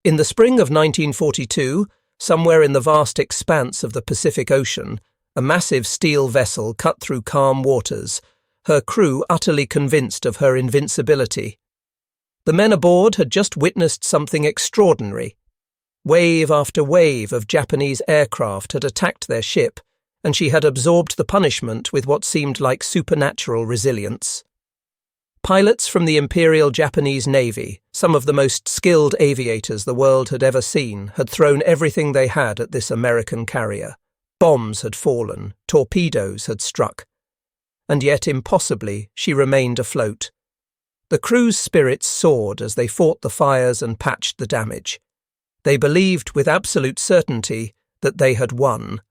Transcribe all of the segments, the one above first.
In the spring of 1942, somewhere in the vast expanse of the Pacific Ocean, a massive steel vessel cut through calm waters, her crew utterly convinced of her invincibility. The men aboard had just witnessed something extraordinary. Wave after wave of Japanese aircraft had attacked their ship, and she had absorbed the punishment with what seemed like supernatural resilience. Pilots from the Imperial Japanese Navy, some of the most skilled aviators the world had ever seen, had thrown everything they had at this American carrier. Bombs had fallen, torpedoes had struck. And yet, impossibly, she remained afloat. The crew's spirits soared as they fought the fires and patched the damage. They believed with absolute certainty that they had won.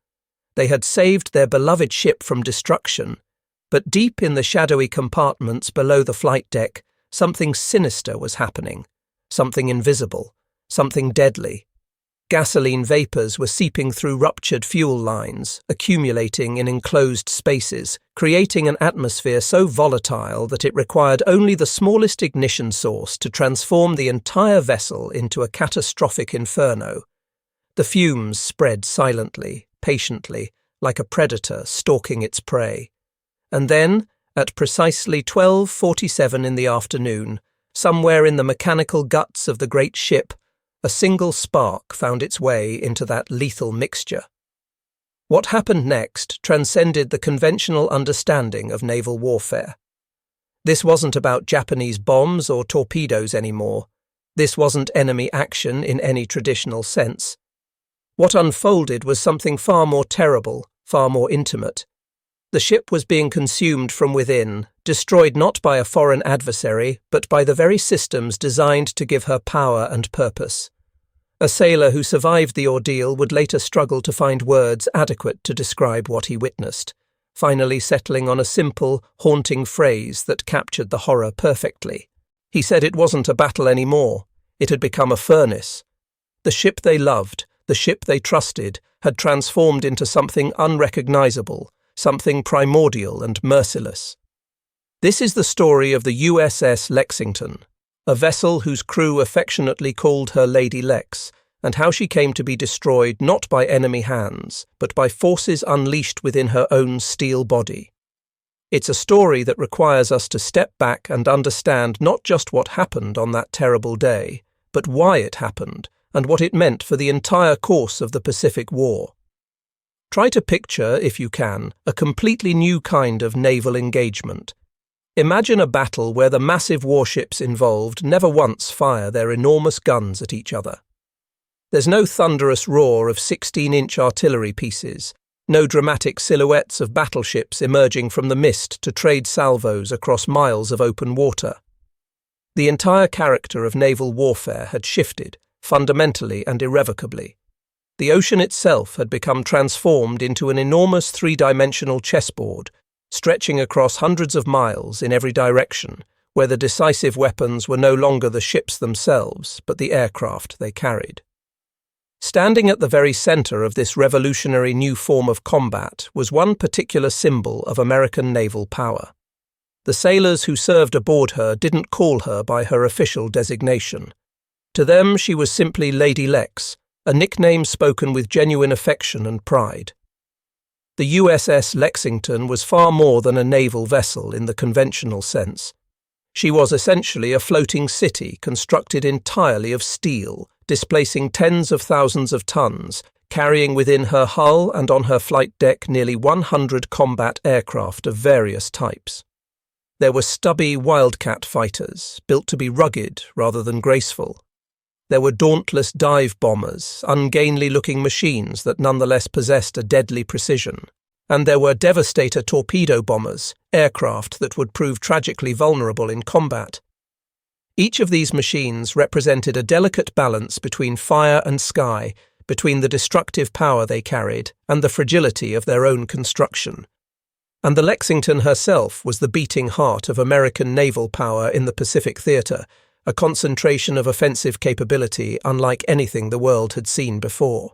They had saved their beloved ship from destruction. But deep in the shadowy compartments below the flight deck, something sinister was happening. Something invisible. Something deadly. Gasoline vapours were seeping through ruptured fuel lines, accumulating in enclosed spaces, creating an atmosphere so volatile that it required only the smallest ignition source to transform the entire vessel into a catastrophic inferno. The fumes spread silently, patiently, like a predator stalking its prey. And then, at precisely 12:47 in the afternoon, somewhere in the mechanical guts of the great ship, a single spark found its way into that lethal mixture. What happened next transcended the conventional understanding of naval warfare. This wasn't about Japanese bombs or torpedoes anymore. This wasn't enemy action in any traditional sense. What unfolded was something far more terrible, far more intimate. The ship was being consumed from within, destroyed not by a foreign adversary, but by the very systems designed to give her power and purpose. A sailor who survived the ordeal would later struggle to find words adequate to describe what he witnessed, finally settling on a simple, haunting phrase that captured the horror perfectly. He said it wasn't a battle anymore. It had become a furnace. The ship they loved, the ship they trusted, had transformed into something unrecognizable, something primordial and merciless. This is the story of the USS Lexington, a vessel whose crew affectionately called her Lady Lex, and how she came to be destroyed not by enemy hands, but by forces unleashed within her own steel body. It's a story that requires us to step back and understand not just what happened on that terrible day, but why it happened, and what it meant for the entire course of the Pacific War. Try to picture, if you can, a completely new kind of naval engagement. Imagine a battle where the massive warships involved never once fire their enormous guns at each other. There's no thunderous roar of 16-inch artillery pieces, no dramatic silhouettes of battleships emerging from the mist to trade salvos across miles of open water. The entire character of naval warfare had shifted, fundamentally and irrevocably. The ocean itself had become transformed into an enormous three-dimensional chessboard, stretching across hundreds of miles in every direction, where the decisive weapons were no longer the ships themselves, but the aircraft they carried. Standing at the very center of this revolutionary new form of combat was one particular symbol of American naval power. The sailors who served aboard her didn't call her by her official designation. To them she was simply Lady Lex, a nickname spoken with genuine affection and pride. The USS Lexington was far more than a naval vessel in the conventional sense. She was essentially a floating city constructed entirely of steel, displacing tens of thousands of tons, carrying within her hull and on her flight deck nearly 100 combat aircraft of various types. There were stubby Wildcat fighters, built to be rugged rather than graceful. There were dauntless dive bombers, ungainly-looking machines that nonetheless possessed a deadly precision. And there were Devastator torpedo bombers, aircraft that would prove tragically vulnerable in combat. Each of these machines represented a delicate balance between fire and sky, between the destructive power they carried and the fragility of their own construction. And the Lexington herself was the beating heart of American naval power in the Pacific theater, a concentration of offensive capability unlike anything the world had seen before.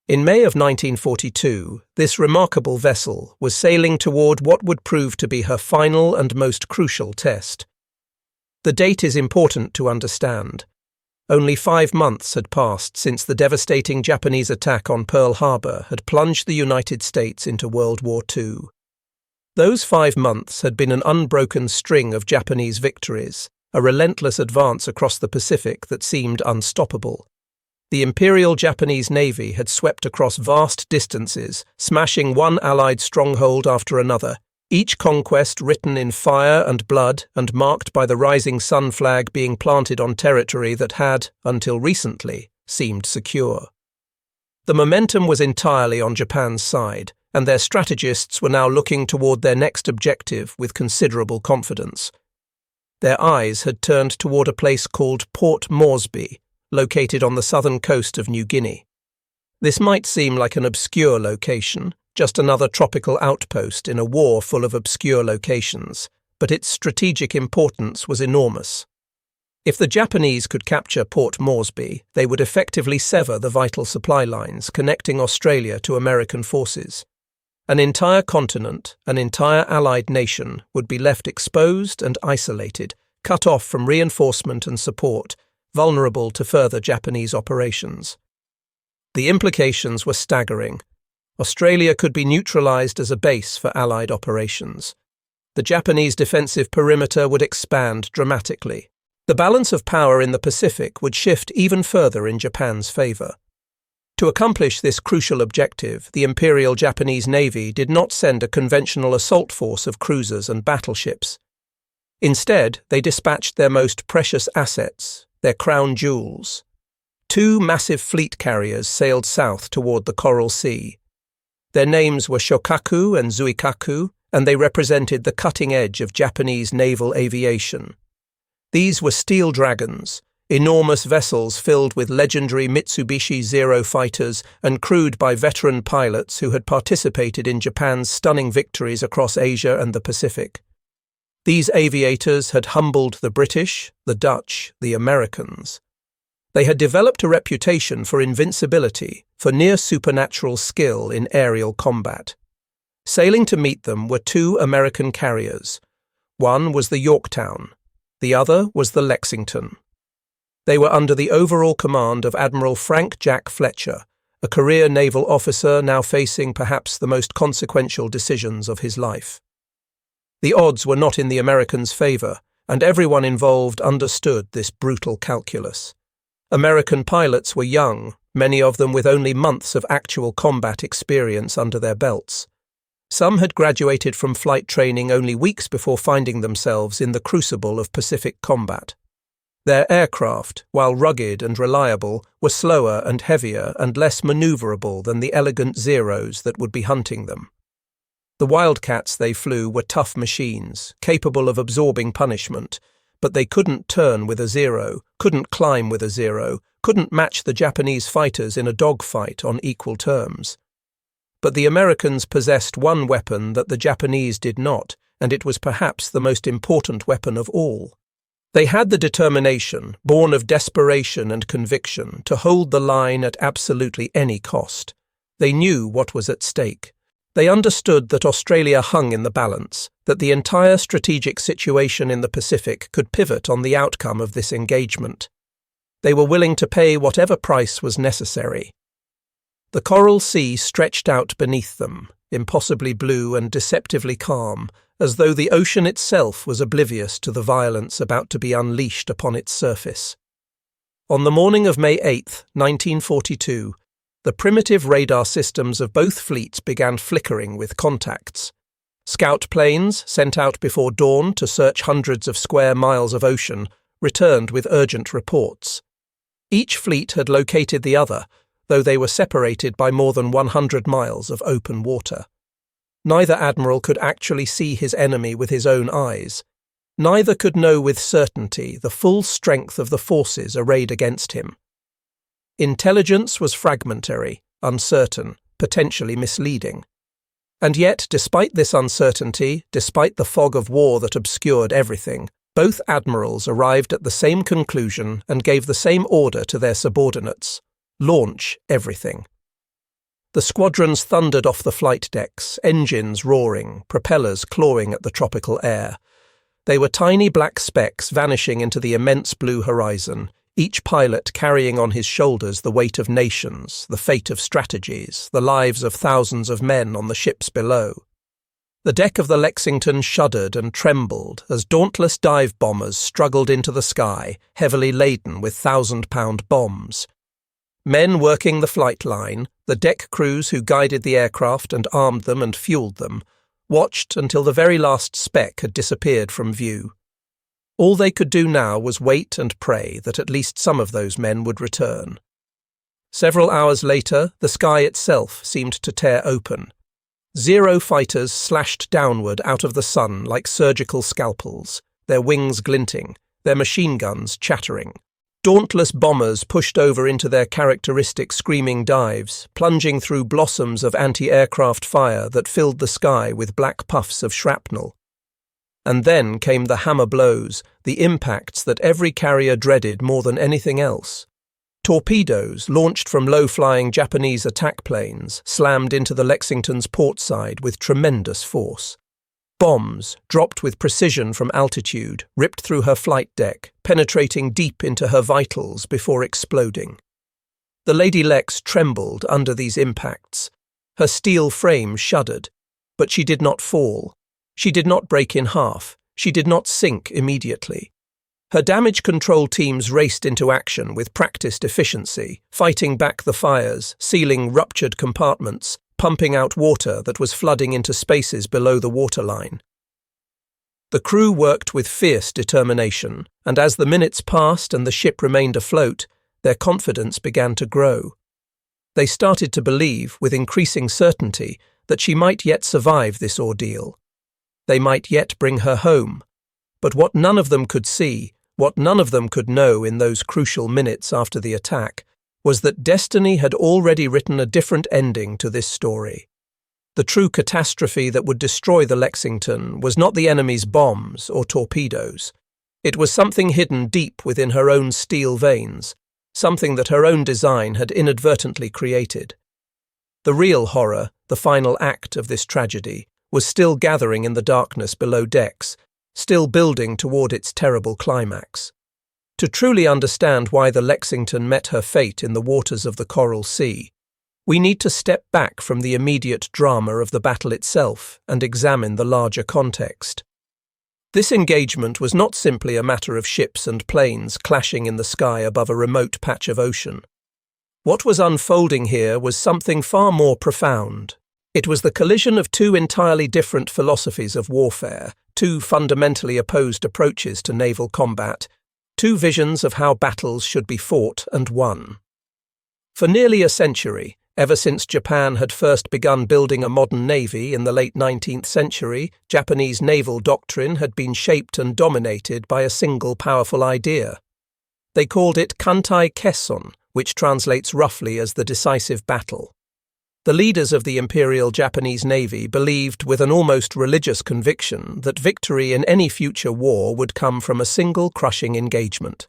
In May of 1942, this remarkable vessel was sailing toward what would prove to be her final and most crucial test. The date is important to understand. Only 5 months had passed since the devastating Japanese attack on Pearl Harbor had plunged the United States into World War II. Those 5 months had been an unbroken string of Japanese victories, a relentless advance across the Pacific that seemed unstoppable. The Imperial Japanese Navy had swept across vast distances, smashing one Allied stronghold after another, each conquest written in fire and blood and marked by the rising sun flag being planted on territory that had, until recently, seemed secure. The momentum was entirely on Japan's side, and their strategists were now looking toward their next objective with considerable confidence. Their eyes had turned toward a place called Port Moresby, located on the southern coast of New Guinea. This might seem like an obscure location, just another tropical outpost in a war full of obscure locations, but its strategic importance was enormous. If the Japanese could capture Port Moresby, they would effectively sever the vital supply lines connecting Australia to American forces. An entire continent, an entire Allied nation, would be left exposed and isolated, cut off from reinforcement and support, vulnerable to further Japanese operations. The implications were staggering. Australia could be neutralized as a base for Allied operations. The Japanese defensive perimeter would expand dramatically. The balance of power in the Pacific would shift even further in Japan's favor. To accomplish this crucial objective, the Imperial Japanese Navy did not send a conventional assault force of cruisers and battleships. Instead, they dispatched their most precious assets, their crown jewels. 2 massive fleet carriers sailed south toward the Coral Sea. Their names were Shokaku and Zuikaku, and they represented the cutting edge of Japanese naval aviation. These were steel dragons, enormous vessels filled with legendary Mitsubishi Zero fighters and crewed by veteran pilots who had participated in Japan's stunning victories across Asia and the Pacific. These aviators had humbled the British, the Dutch, the Americans. They had developed a reputation for invincibility, for near-supernatural skill in aerial combat. Sailing to meet them were 2 American carriers. One was the Yorktown, the other was the Lexington. They were under the overall command of Admiral Frank Jack Fletcher, a career naval officer now facing perhaps the most consequential decisions of his life. The odds were not in the Americans' favor, and everyone involved understood this brutal calculus. American pilots were young, many of them with only months of actual combat experience under their belts. Some had graduated from flight training only weeks before finding themselves in the crucible of Pacific combat. Their aircraft, while rugged and reliable, were slower and heavier and less maneuverable than the elegant Zeros that would be hunting them. The Wildcats they flew were tough machines, capable of absorbing punishment, but they couldn't turn with a Zero, couldn't climb with a Zero, couldn't match the Japanese fighters in a dogfight on equal terms. But the Americans possessed one weapon that the Japanese did not, and it was perhaps the most important weapon of all. They had the determination, born of desperation and conviction, to hold the line at absolutely any cost. They knew what was at stake. They understood that Australia hung in the balance, that the entire strategic situation in the Pacific could pivot on the outcome of this engagement. They were willing to pay whatever price was necessary. The Coral Sea stretched out beneath them, impossibly blue and deceptively calm, as though the ocean itself was oblivious to the violence about to be unleashed upon its surface. On the morning of May 8, 1942, the primitive radar systems of both fleets began flickering with contacts. Scout planes, sent out before dawn to search hundreds of square miles of ocean, returned with urgent reports. Each fleet had located the other, though they were separated by more than 100 miles of open water. Neither admiral could actually see his enemy with his own eyes. Neither could know with certainty the full strength of the forces arrayed against him. Intelligence was fragmentary, uncertain, potentially misleading. And yet, despite this uncertainty, despite the fog of war that obscured everything, both admirals arrived at the same conclusion and gave the same order to their subordinates: launch everything. The squadrons thundered off the flight decks, engines roaring, propellers clawing at the tropical air. They were tiny black specks vanishing into the immense blue horizon, each pilot carrying on his shoulders the weight of nations, the fate of strategies, the lives of thousands of men on the ships below. The deck of the Lexington shuddered and trembled as dauntless dive bombers struggled into the sky, heavily laden with 1,000-pound bombs. Men working the flight line, the deck crews who guided the aircraft and armed them and fueled them, watched until the very last speck had disappeared from view. All they could do now was wait and pray that at least some of those men would return. Several hours later, the sky itself seemed to tear open. Zero fighters slashed downward out of the sun like surgical scalpels, their wings glinting, their machine guns chattering. Dauntless bombers pushed over into their characteristic screaming dives, plunging through blossoms of anti-aircraft fire that filled the sky with black puffs of shrapnel. And then came the hammer blows, the impacts that every carrier dreaded more than anything else. Torpedoes, launched from low-flying Japanese attack planes, slammed into the Lexington's port side with tremendous force. Bombs, dropped with precision from altitude, ripped through her flight deck, penetrating deep into her vitals before exploding. The Lady Lex trembled under these impacts. Her steel frame shuddered, but she did not fall. She did not break in half. She did not sink immediately. Her damage control teams raced into action with practiced efficiency, fighting back the fires, sealing ruptured compartments, pumping out water that was flooding into spaces below the waterline. The crew worked with fierce determination, and as the minutes passed and the ship remained afloat, their confidence began to grow. They started to believe, with increasing certainty, that she might yet survive this ordeal. They might yet bring her home. But what none of them could see, what none of them could know in those crucial minutes after the attack, was that destiny had already written a different ending to this story. The true catastrophe that would destroy the Lexington was not the enemy's bombs or torpedoes. It was something hidden deep within her own steel veins, something that her own design had inadvertently created. The real horror, the final act of this tragedy, was still gathering in the darkness below decks, still building toward its terrible climax. To truly understand why the Lexington met her fate in the waters of the Coral Sea, we need to step back from the immediate drama of the battle itself and examine the larger context. This engagement was not simply a matter of ships and planes clashing in the sky above a remote patch of ocean. What was unfolding here was something far more profound. It was the collision of two entirely different philosophies of warfare, two fundamentally opposed approaches to naval combat, two visions of how battles should be fought and won. For nearly a century, ever since Japan had first begun building a modern navy in the late 19th century, Japanese naval doctrine had been shaped and dominated by a single powerful idea. They called it Kantai Kesson, which translates roughly as the decisive battle. The leaders of the Imperial Japanese Navy believed with an almost religious conviction that victory in any future war would come from a single crushing engagement.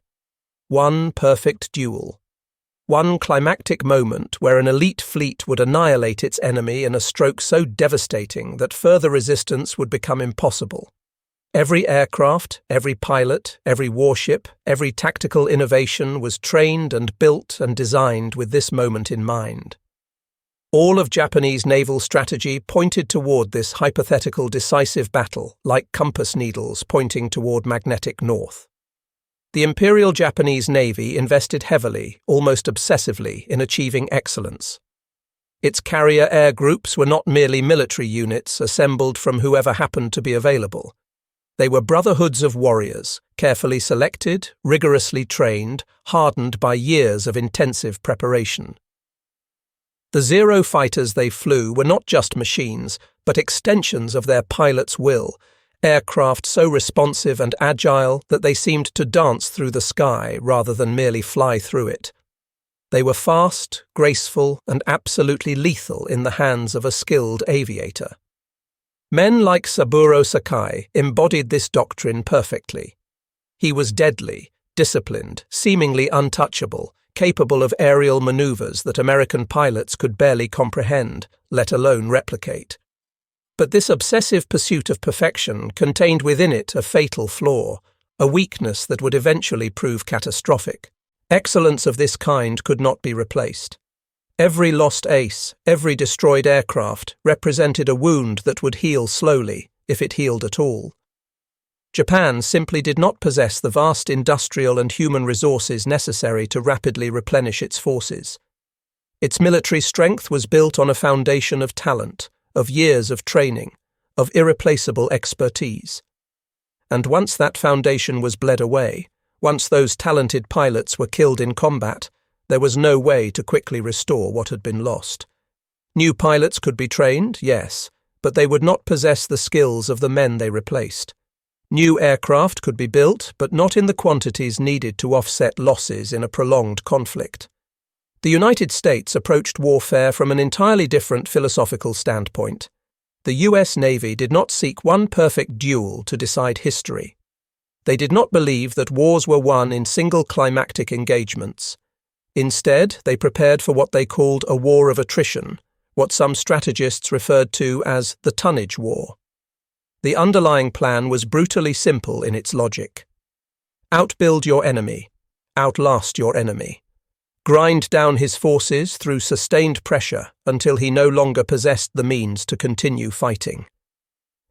One perfect duel. One climactic moment where an elite fleet would annihilate its enemy in a stroke so devastating that further resistance would become impossible. Every aircraft, every pilot, every warship, every tactical innovation was trained and built and designed with this moment in mind. All of Japanese naval strategy pointed toward this hypothetical decisive battle, like compass needles pointing toward magnetic north. The Imperial Japanese Navy invested heavily, almost obsessively, in achieving excellence. Its carrier air groups were not merely military units assembled from whoever happened to be available. They were brotherhoods of warriors, carefully selected, rigorously trained, hardened by years of intensive preparation. The Zero fighters they flew were not just machines, but extensions of their pilots' will, aircraft so responsive and agile that they seemed to dance through the sky rather than merely fly through it. They were fast, graceful, and absolutely lethal in the hands of a skilled aviator. Men like Saburo Sakai embodied this doctrine perfectly. He was deadly, disciplined, seemingly untouchable, capable of aerial maneuvers that American pilots could barely comprehend, let alone replicate. But this obsessive pursuit of perfection contained within it a fatal flaw, a weakness that would eventually prove catastrophic. Excellence of this kind could not be replaced. Every lost ace, every destroyed aircraft represented a wound that would heal slowly, if it healed at all. Japan simply did not possess the vast industrial and human resources necessary to rapidly replenish its forces. Its military strength was built on a foundation of talent, of years of training, of irreplaceable expertise. And once that foundation was bled away, once those talented pilots were killed in combat, there was no way to quickly restore what had been lost. New pilots could be trained, yes, but they would not possess the skills of the men they replaced. New aircraft could be built, but not in the quantities needed to offset losses in a prolonged conflict. The United States approached warfare from an entirely different philosophical standpoint. The US Navy did not seek one perfect duel to decide history. They did not believe that wars were won in single climactic engagements. Instead, they prepared for what they called a war of attrition, what some strategists referred to as the tonnage war. The underlying plan was brutally simple in its logic. Outbuild your enemy, outlast your enemy. Grind down his forces through sustained pressure until he no longer possessed the means to continue fighting.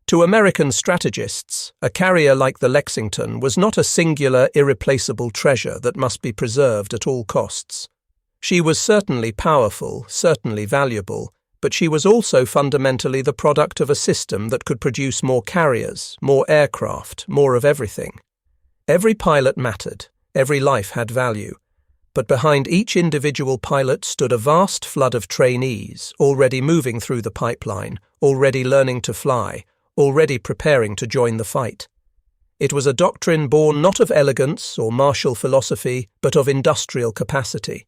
To American strategists, a carrier like the Lexington was not a singular, irreplaceable treasure that must be preserved at all costs. She was certainly powerful, certainly valuable, but she was also fundamentally the product of a system that could produce more carriers, more aircraft, more of everything. Every pilot mattered, every life had value, but behind each individual pilot stood a vast flood of trainees, already moving through the pipeline, already learning to fly, already preparing to join the fight. It was a doctrine born not of elegance or martial philosophy, but of industrial capacity.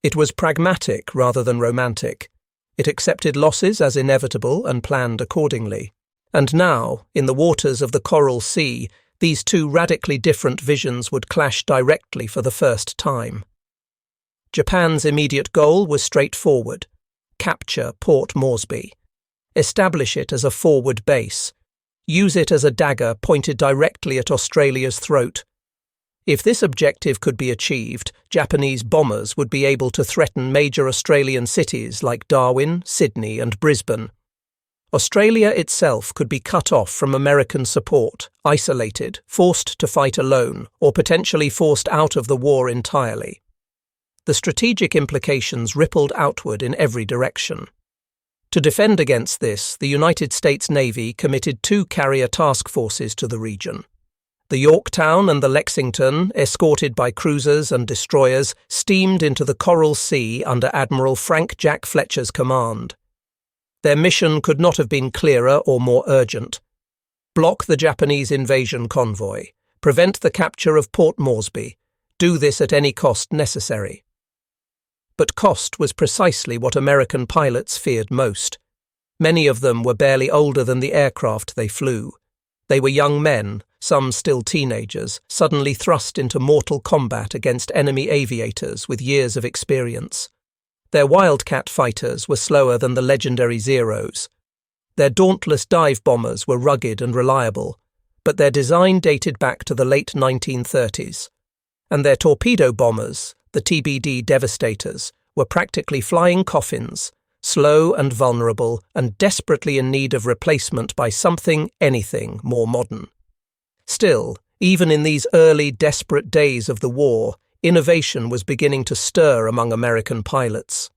It was pragmatic rather than romantic. It accepted losses as inevitable and planned accordingly. And now, in the waters of the Coral Sea, these two radically different visions would clash directly for the first time. Japan's immediate goal was straightforward: capture Port Moresby. Establish it as a forward base. Use it as a dagger pointed directly at Australia's throat. If this objective could be achieved, Japanese bombers would be able to threaten major Australian cities like Darwin, Sydney, and Brisbane. Australia itself could be cut off from American support, isolated, forced to fight alone, or potentially forced out of the war entirely. The strategic implications rippled outward in every direction. To defend against this, the United States Navy committed 2 carrier task forces to the region. The Yorktown and the Lexington, escorted by cruisers and destroyers, steamed into the Coral Sea under Admiral Frank Jack Fletcher's command. Their mission could not have been clearer or more urgent. Block the Japanese invasion convoy. Prevent the capture of Port Moresby. Do this at any cost necessary. But cost was precisely what American pilots feared most. Many of them were barely older than the aircraft they flew. They were young men, some still teenagers, suddenly thrust into mortal combat against enemy aviators with years of experience. Their Wildcat fighters were slower than the legendary Zeros. Their dauntless dive bombers were rugged and reliable, but their design dated back to the late 1930s. And their torpedo bombers, the TBD Devastators, were practically flying coffins, slow and vulnerable and desperately in need of replacement by anything more modern. Still, even in these early, desperate days of the war, innovation was beginning to stir among American pilots.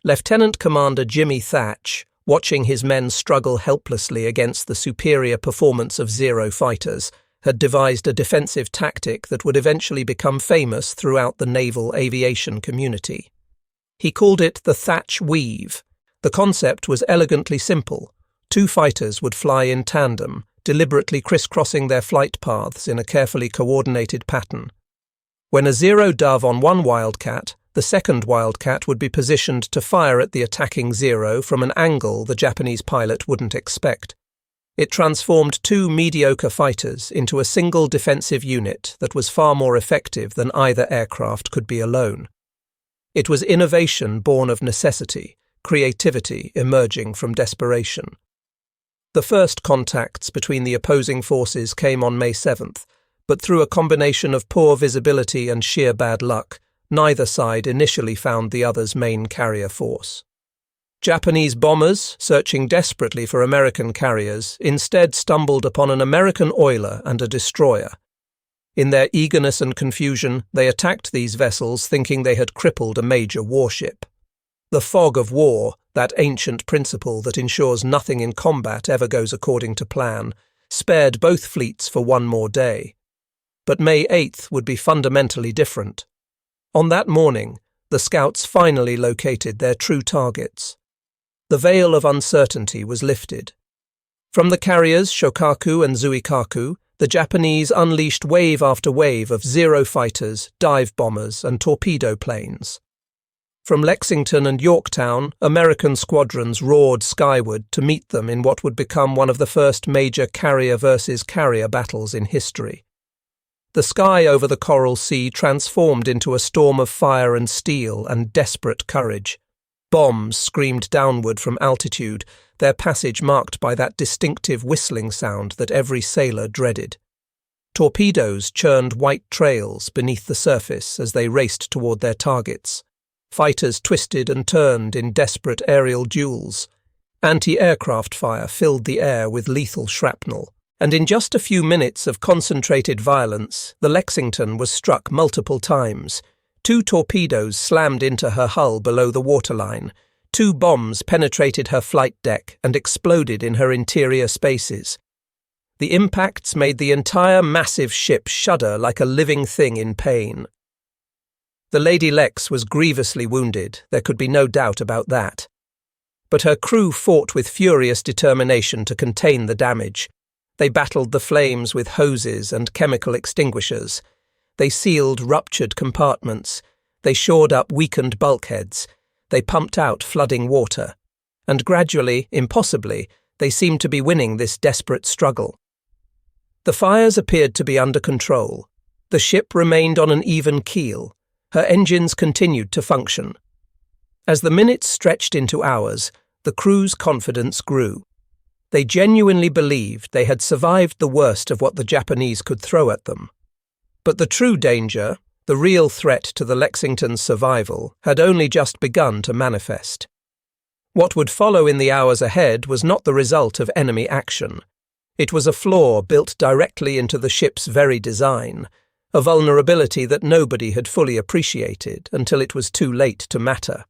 Lieutenant Commander Jimmy Thatch, watching his men struggle helplessly against the superior performance of Zero fighters, had devised a defensive tactic that would eventually become famous throughout the naval aviation community. He called it the Thatch Weave. The concept was elegantly simple. 2 fighters would fly in tandem, deliberately crisscrossing their flight paths in a carefully coordinated pattern. When a Zero dove on one Wildcat, the second Wildcat would be positioned to fire at the attacking Zero from an angle the Japanese pilot wouldn't expect. It transformed 2 mediocre fighters into a single defensive unit that was far more effective than either aircraft could be alone. It was innovation born of necessity, creativity emerging from desperation. The first contacts between the opposing forces came on May 7th, but through a combination of poor visibility and sheer bad luck, neither side initially found the other's main carrier force. Japanese bombers, searching desperately for American carriers, instead stumbled upon an American oiler and a destroyer. In their eagerness and confusion, they attacked these vessels thinking they had crippled a major warship. The fog of war, that ancient principle that ensures nothing in combat ever goes according to plan, spared both fleets for one more day. But May 8th would be fundamentally different. On that morning, the scouts finally located their true targets. The veil of uncertainty was lifted. From the carriers Shokaku and Zuikaku, the Japanese unleashed wave after wave of Zero fighters, dive bombers, and torpedo planes. From Lexington and Yorktown, American squadrons roared skyward to meet them in what would become one of the first major carrier versus carrier battles in history. The sky over the Coral Sea transformed into a storm of fire and steel and desperate courage. Bombs screamed downward from altitude, their passage marked by that distinctive whistling sound that every sailor dreaded. Torpedoes churned white trails beneath the surface as they raced toward their targets. Fighters twisted and turned in desperate aerial duels. Anti-aircraft fire filled the air with lethal shrapnel. And in just a few minutes of concentrated violence, the Lexington was struck multiple times. 2 torpedoes slammed into her hull below the waterline. 2 bombs penetrated her flight deck and exploded in her interior spaces. The impacts made the entire massive ship shudder like a living thing in pain. The Lady Lex was grievously wounded, there could be no doubt about that. But her crew fought with furious determination to contain the damage. They battled the flames with hoses and chemical extinguishers. They sealed ruptured compartments. They shored up weakened bulkheads. They pumped out flooding water. And gradually, impossibly, they seemed to be winning this desperate struggle. The fires appeared to be under control. The ship remained on an even keel. Her engines continued to function. As the minutes stretched into hours, the crew's confidence grew. They genuinely believed they had survived the worst of what the Japanese could throw at them. But the true danger, the real threat to the Lexington's survival, had only just begun to manifest. What would follow in the hours ahead was not the result of enemy action. It was a flaw built directly into the ship's very design, a vulnerability that nobody had fully appreciated until it was too late to matter.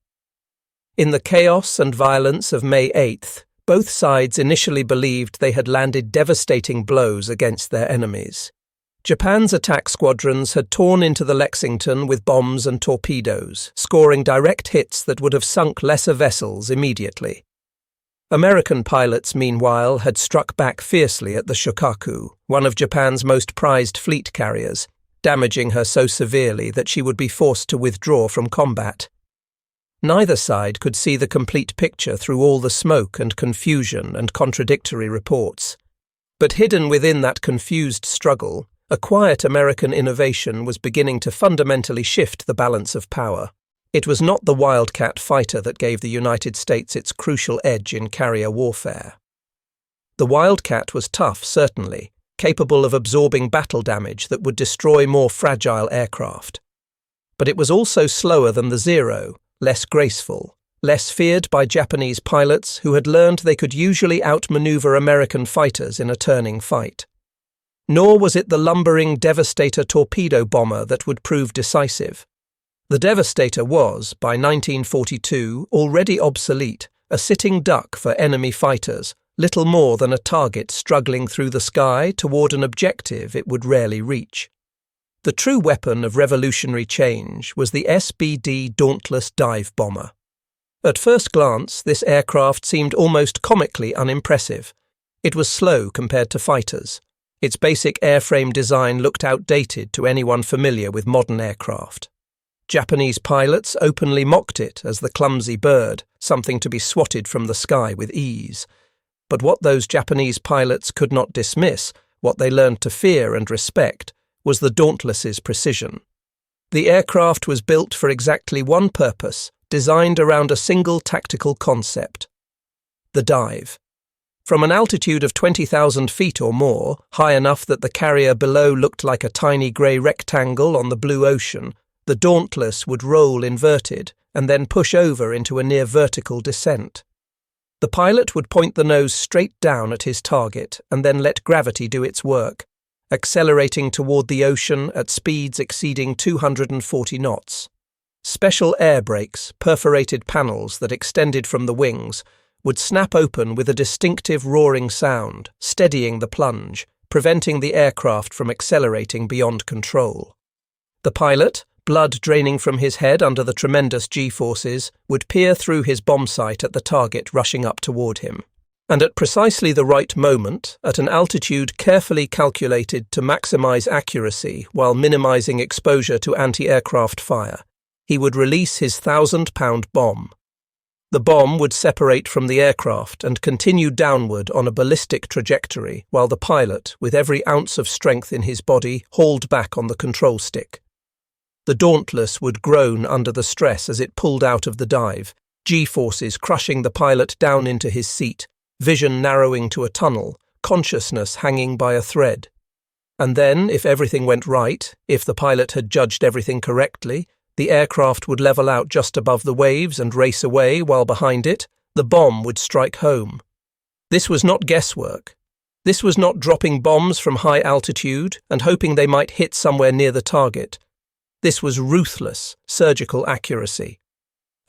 In the chaos and violence of May 8th, both sides initially believed they had landed devastating blows against their enemies. Japan's attack squadrons had torn into the Lexington with bombs and torpedoes, scoring direct hits that would have sunk lesser vessels immediately. American pilots, meanwhile, had struck back fiercely at the Shokaku, one of Japan's most prized fleet carriers, damaging her so severely that she would be forced to withdraw from combat. Neither side could see the complete picture through all the smoke and confusion and contradictory reports. But hidden within that confused struggle, a quiet American innovation was beginning to fundamentally shift the balance of power. It was not the Wildcat fighter that gave the United States its crucial edge in carrier warfare. The Wildcat was tough, certainly, capable of absorbing battle damage that would destroy more fragile aircraft. But it was also slower than the Zero, less graceful, less feared by Japanese pilots who had learned they could usually outmaneuver American fighters in a turning fight. Nor was it the lumbering Devastator torpedo bomber that would prove decisive. The Devastator was, by 1942, already obsolete, a sitting duck for enemy fighters, little more than a target struggling through the sky toward an objective it would rarely reach. The true weapon of revolutionary change was the SBD Dauntless dive bomber. At first glance, this aircraft seemed almost comically unimpressive. It was slow compared to fighters. Its basic airframe design looked outdated to anyone familiar with modern aircraft. Japanese pilots openly mocked it as the clumsy bird, something to be swatted from the sky with ease. But what those Japanese pilots could not dismiss, what they learned to fear and respect, was the Dauntless's precision. The aircraft was built for exactly one purpose, designed around a single tactical concept: the dive. From an altitude of 20,000 feet or more, high enough that the carrier below looked like a tiny grey rectangle on the blue ocean, the Dauntless would roll inverted and then push over into a near vertical descent. The pilot would point the nose straight down at his target and then let gravity do its work, accelerating toward the ocean at speeds exceeding 240 knots. Special air brakes, perforated panels that extended from the wings, would snap open with a distinctive roaring sound, steadying the plunge, preventing the aircraft from accelerating beyond control. The pilot, blood draining from his head under the tremendous G-forces, would peer through his bomb sight at the target rushing up toward him. And at precisely the right moment, at an altitude carefully calculated to maximize accuracy while minimizing exposure to anti-aircraft fire, he would release his 1,000-pound bomb. The bomb would separate from the aircraft and continue downward on a ballistic trajectory while the pilot, with every ounce of strength in his body, hauled back on the control stick. The Dauntless would groan under the stress as it pulled out of the dive, G-forces crushing the pilot down into his seat, vision narrowing to a tunnel, consciousness hanging by a thread. And then, if everything went right, if the pilot had judged everything correctly, the aircraft would level out just above the waves and race away while behind it, the bomb would strike home. This was not guesswork. This was not dropping bombs from high altitude and hoping they might hit somewhere near the target. This was ruthless, surgical accuracy.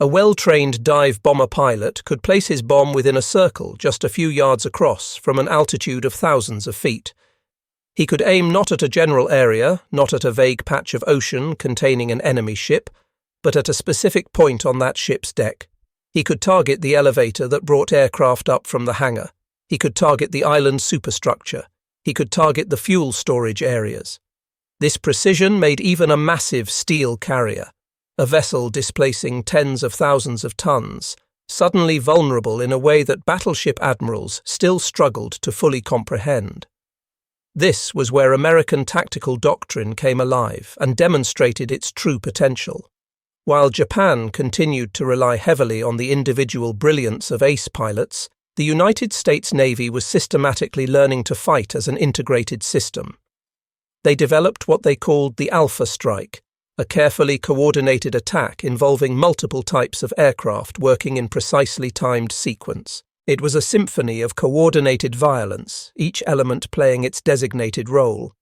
A well-trained dive bomber pilot could place his bomb within a circle just a few yards across from an altitude of thousands of feet. He could aim not at a general area, not at a vague patch of ocean containing an enemy ship, but at a specific point on that ship's deck. He could target the elevator that brought aircraft up from the hangar. He could target the island superstructure. He could target the fuel storage areas. This precision made even a massive steel carrier, a vessel displacing tens of thousands of tons, suddenly vulnerable in a way that battleship admirals still struggled to fully comprehend. This was where American tactical doctrine came alive and demonstrated its true potential. While Japan continued to rely heavily on the individual brilliance of ace pilots, the United States Navy was systematically learning to fight as an integrated system. They developed what they called the Alpha Strike, a carefully coordinated attack involving multiple types of aircraft working in precisely timed sequence. It was a symphony of coordinated violence, each element playing its designated role.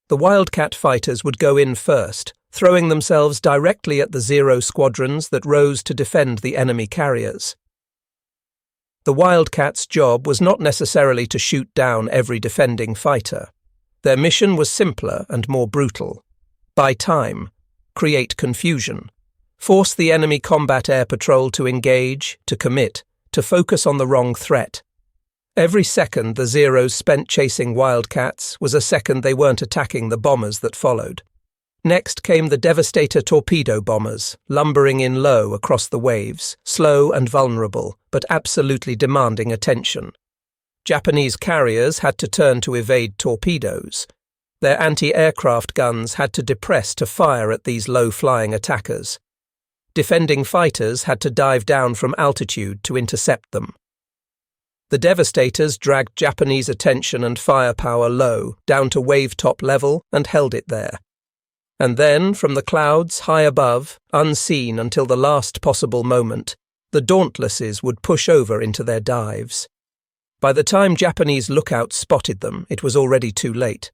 The Wildcat fighters would go in first, throwing themselves directly at the Zero squadrons that rose to defend the enemy carriers. The Wildcats' job was not necessarily to shoot down every defending fighter. Their mission was simpler and more brutal. Buy time, create confusion, force the enemy combat air patrol to engage, to commit, to focus on the wrong threat. Every second the Zeros spent chasing Wildcats was a second they weren't attacking the bombers that followed. Next came the Devastator torpedo bombers, lumbering in low across the waves, slow and vulnerable, but absolutely demanding attention. Japanese carriers had to turn to evade torpedoes. Their anti-aircraft guns had to depress to fire at these low-flying attackers. Defending fighters had to dive down from altitude to intercept them. The Devastators dragged Japanese attention and firepower low, down to wave-top level, and held it there. And then, from the clouds high above, unseen until the last possible moment, the Dauntlesses would push over into their dives. By the time Japanese lookouts spotted them, it was already too late.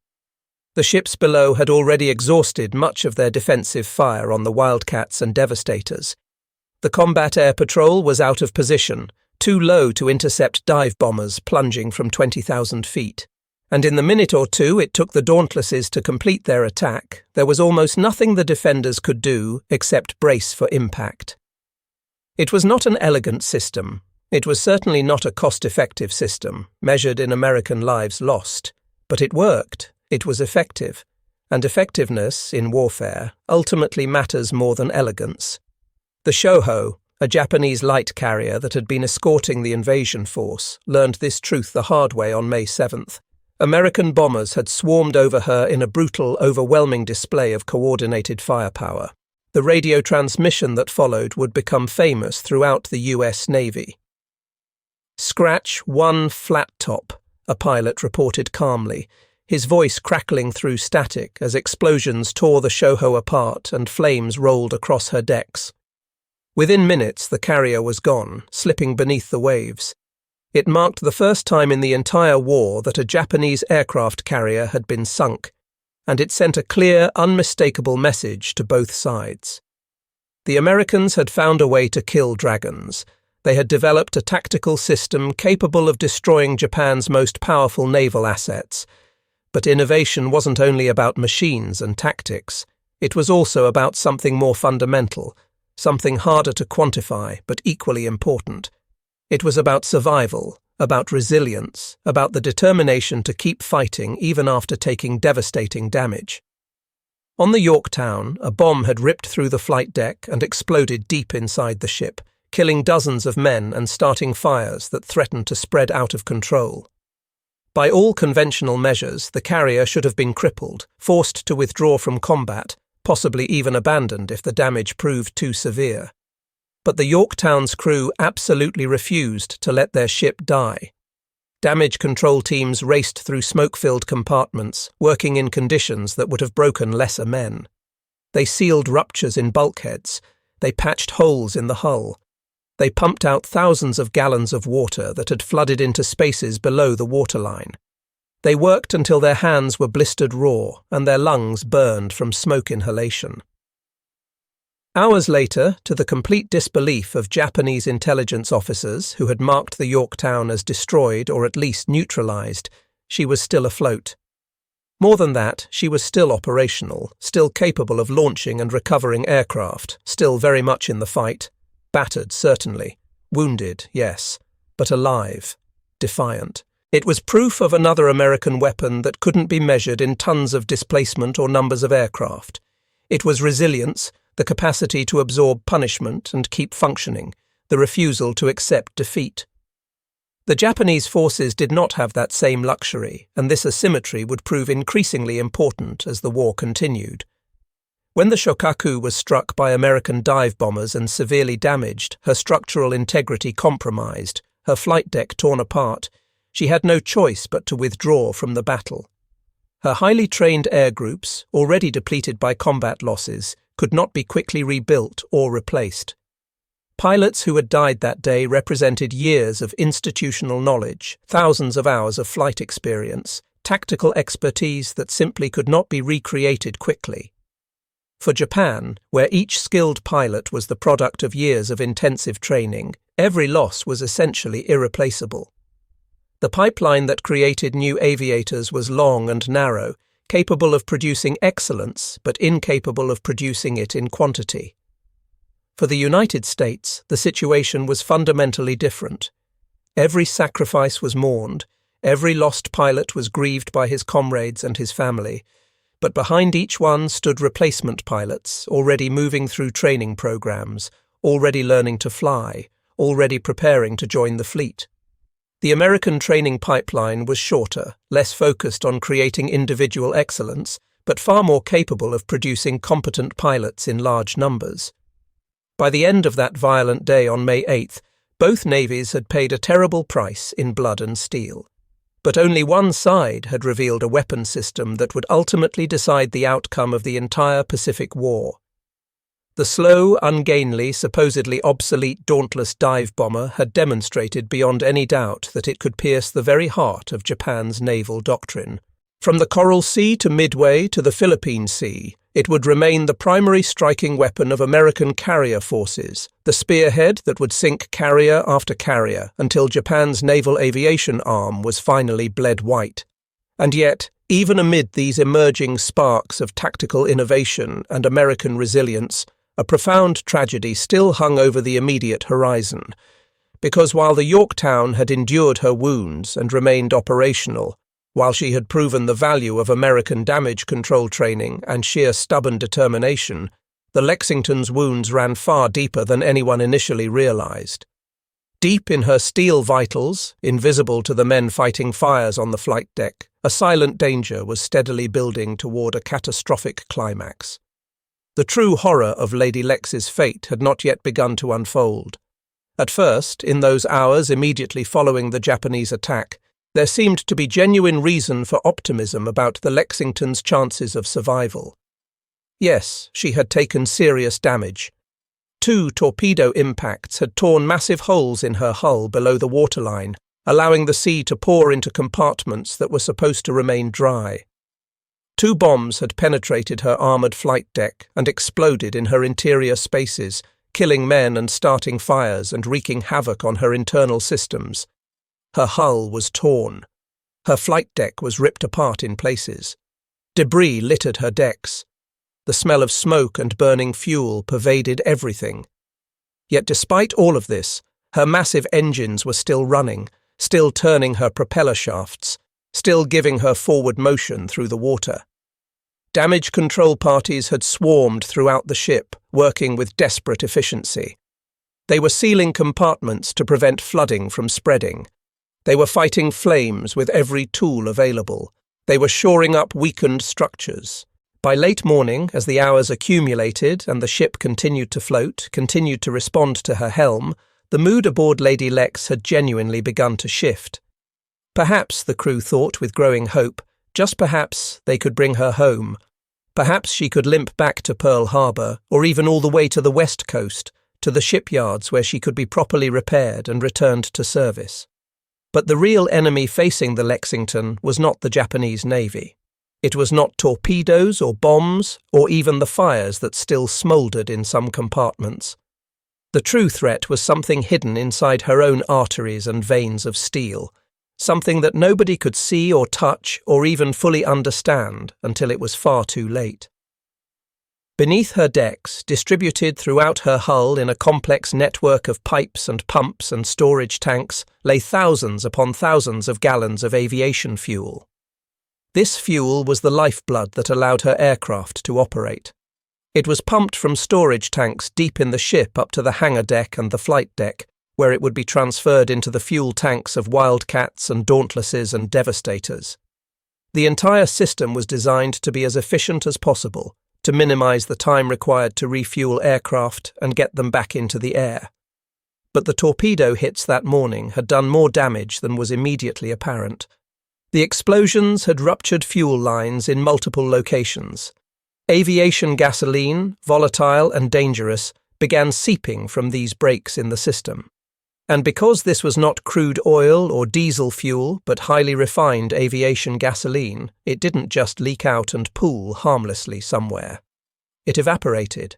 The ships below had already exhausted much of their defensive fire on the Wildcats and Devastators. The combat air patrol was out of position, too low to intercept dive bombers plunging from 20,000 feet. And in the minute or two it took the Dauntlesses to complete their attack, there was almost nothing the defenders could do except brace for impact. It was not an elegant system. It was certainly not a cost-effective system, measured in American lives lost. But it worked. It was effective. And effectiveness, in warfare, ultimately matters more than elegance. The Shoho, a Japanese light carrier that had been escorting the invasion force, learned this truth the hard way on May 7th. American bombers had swarmed over her in a brutal, overwhelming display of coordinated firepower. The radio transmission that followed would become famous throughout the US Navy. "Scratch one flat top," a pilot reported calmly, his voice crackling through static as explosions tore the Shoho apart and flames rolled across her decks. Within minutes, the carrier was gone, slipping beneath the waves. It marked the first time in the entire war that a Japanese aircraft carrier had been sunk, and it sent a clear, unmistakable message to both sides. The Americans had found a way to kill dragons. They had developed a tactical system capable of destroying Japan's most powerful naval assets. But innovation wasn't only about machines and tactics. It was also about something more fundamental, something harder to quantify but equally important. It was about survival, about resilience, about the determination to keep fighting even after taking devastating damage. On the Yorktown, a bomb had ripped through the flight deck and exploded deep inside the ship, killing dozens of men and starting fires that threatened to spread out of control. By all conventional measures, the carrier should have been crippled, forced to withdraw from combat, possibly even abandoned if the damage proved too severe. But the Yorktown's crew absolutely refused to let their ship die. Damage control teams raced through smoke-filled compartments, working in conditions that would have broken lesser men. They sealed ruptures in bulkheads. They patched holes in the hull. They pumped out thousands of gallons of water that had flooded into spaces below the waterline. They worked until their hands were blistered raw and their lungs burned from smoke inhalation. Hours later, to the complete disbelief of Japanese intelligence officers who had marked the Yorktown as destroyed or at least neutralized, she was still afloat. More than that, she was still operational, still capable of launching and recovering aircraft, still very much in the fight. Battered, certainly. Wounded, yes. But alive. Defiant. It was proof of another American weapon that couldn't be measured in tons of displacement or numbers of aircraft. It was resilience, the capacity to absorb punishment and keep functioning, the refusal to accept defeat. The Japanese forces did not have that same luxury, and this asymmetry would prove increasingly important as the war continued. When the Shokaku was struck by American dive bombers and severely damaged, her structural integrity compromised, her flight deck torn apart, she had no choice but to withdraw from the battle. Her highly trained air groups, already depleted by combat losses, could not be quickly rebuilt or replaced. Pilots who had died that day represented years of institutional knowledge, thousands of hours of flight experience, tactical expertise that simply could not be recreated quickly. For Japan, where each skilled pilot was the product of years of intensive training, every loss was essentially irreplaceable. The pipeline that created new aviators was long and narrow, capable of producing excellence, but incapable of producing it in quantity. For the United States, the situation was fundamentally different. Every sacrifice was mourned, every lost pilot was grieved by his comrades and his family, but behind each one stood replacement pilots, already moving through training programs, already learning to fly, already preparing to join the fleet. The American training pipeline was shorter, less focused on creating individual excellence, but far more capable of producing competent pilots in large numbers. By the end of that violent day on May 8th, both navies had paid a terrible price in blood and steel. But only one side had revealed a weapon system that would ultimately decide the outcome of the entire Pacific War. The slow, ungainly, supposedly obsolete Dauntless dive bomber had demonstrated beyond any doubt that it could pierce the very heart of Japan's naval doctrine. From the Coral Sea to Midway to the Philippine Sea, it would remain the primary striking weapon of American carrier forces, the spearhead that would sink carrier after carrier until Japan's naval aviation arm was finally bled white. And yet, even amid these emerging sparks of tactical innovation and American resilience, a profound tragedy still hung over the immediate horizon, because while the Yorktown had endured her wounds and remained operational, while she had proven the value of American damage control training and sheer stubborn determination, the Lexington's wounds ran far deeper than anyone initially realized. Deep in her steel vitals, invisible to the men fighting fires on the flight deck, a silent danger was steadily building toward a catastrophic climax. The true horror of Lady Lex's fate had not yet begun to unfold. At first, in those hours immediately following the Japanese attack, there seemed to be genuine reason for optimism about the Lexington's chances of survival. Yes, she had taken serious damage. 2 torpedo impacts had torn massive holes in her hull below the waterline, allowing the sea to pour into compartments that were supposed to remain dry. 2 bombs had penetrated her armoured flight deck and exploded in her interior spaces, killing men and starting fires and wreaking havoc on her internal systems. Her hull was torn. Her flight deck was ripped apart in places. Debris littered her decks. The smell of smoke and burning fuel pervaded everything. Yet despite all of this, her massive engines were still running, still turning her propeller shafts, still giving her forward motion through the water. Damage control parties had swarmed throughout the ship, working with desperate efficiency. They were sealing compartments to prevent flooding from spreading. They were fighting flames with every tool available. They were shoring up weakened structures. By late morning, as the hours accumulated and the ship continued to float, continued to respond to her helm, the mood aboard Lady Lex had genuinely begun to shift. Perhaps, the crew thought with growing hope, just perhaps they could bring her home. Perhaps she could limp back to Pearl Harbor, or even all the way to the West Coast, to the shipyards where she could be properly repaired and returned to service. But the real enemy facing the Lexington was not the Japanese Navy. It was not torpedoes or bombs, or even the fires that still smouldered in some compartments. The true threat was something hidden inside her own arteries and veins of steel, something that nobody could see or touch or even fully understand until it was far too late. Beneath her decks, distributed throughout her hull in a complex network of pipes and pumps and storage tanks, lay thousands upon thousands of gallons of aviation fuel. This fuel was the lifeblood that allowed her aircraft to operate. It was pumped from storage tanks deep in the ship up to the hangar deck and the flight deck, where it would be transferred into the fuel tanks of Wildcats and Dauntlesses and Devastators. The entire system was designed to be as efficient as possible, to minimize the time required to refuel aircraft and get them back into the air. But the torpedo hits that morning had done more damage than was immediately apparent. The explosions had ruptured fuel lines in multiple locations. Aviation gasoline, volatile and dangerous, began seeping from these breaks in the system. And because this was not crude oil or diesel fuel, but highly refined aviation gasoline, it didn't just leak out and pool harmlessly somewhere. It evaporated.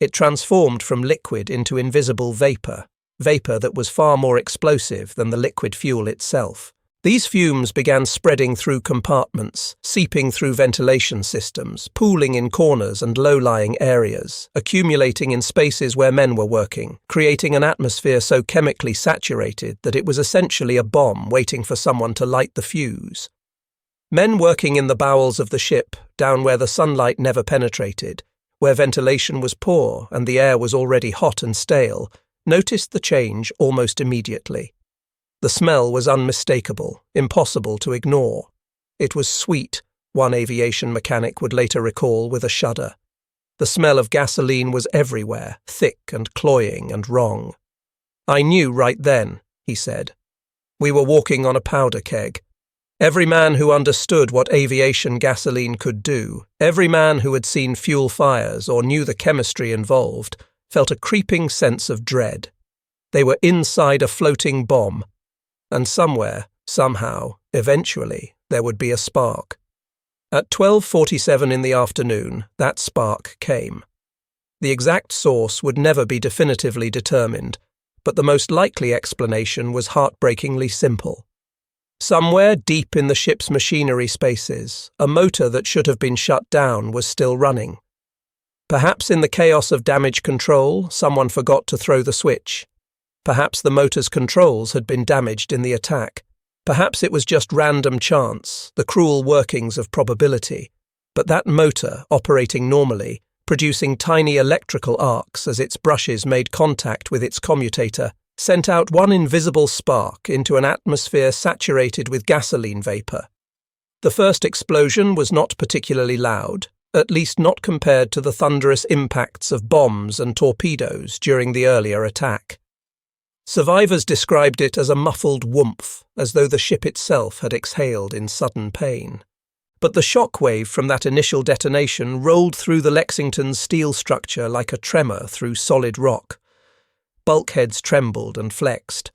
It transformed from liquid into invisible vapor that was far more explosive than the liquid fuel itself. These fumes began spreading through compartments, seeping through ventilation systems, pooling in corners and low-lying areas, accumulating in spaces where men were working, creating an atmosphere so chemically saturated that it was essentially a bomb waiting for someone to light the fuse. Men working in the bowels of the ship, down where the sunlight never penetrated, where ventilation was poor and the air was already hot and stale, noticed the change almost immediately. The smell was unmistakable, impossible to ignore. It was sweet, one aviation mechanic would later recall with a shudder. The smell of gasoline was everywhere, thick and cloying and wrong. I knew right then, he said. We were walking on a powder keg. Every man who understood what aviation gasoline could do, every man who had seen fuel fires or knew the chemistry involved, felt a creeping sense of dread. They were inside a floating bomb. And somewhere, somehow, eventually, there would be a spark. At 12:47 in the afternoon, that spark came. The exact source would never be definitively determined, but the most likely explanation was heartbreakingly simple. Somewhere deep in the ship's machinery spaces, a motor that should have been shut down was still running. Perhaps in the chaos of damage control, someone forgot to throw the switch. Perhaps the motor's controls had been damaged in the attack. Perhaps it was just random chance, the cruel workings of probability. But that motor, operating normally, producing tiny electrical arcs as its brushes made contact with its commutator, sent out one invisible spark into an atmosphere saturated with gasoline vapor. The first explosion was not particularly loud, at least not compared to the thunderous impacts of bombs and torpedoes during the earlier attack. Survivors described it as a muffled whoomph, as though the ship itself had exhaled in sudden pain. But the shock wave from that initial detonation rolled through the Lexington's steel structure like a tremor through solid rock. Bulkheads trembled and flexed.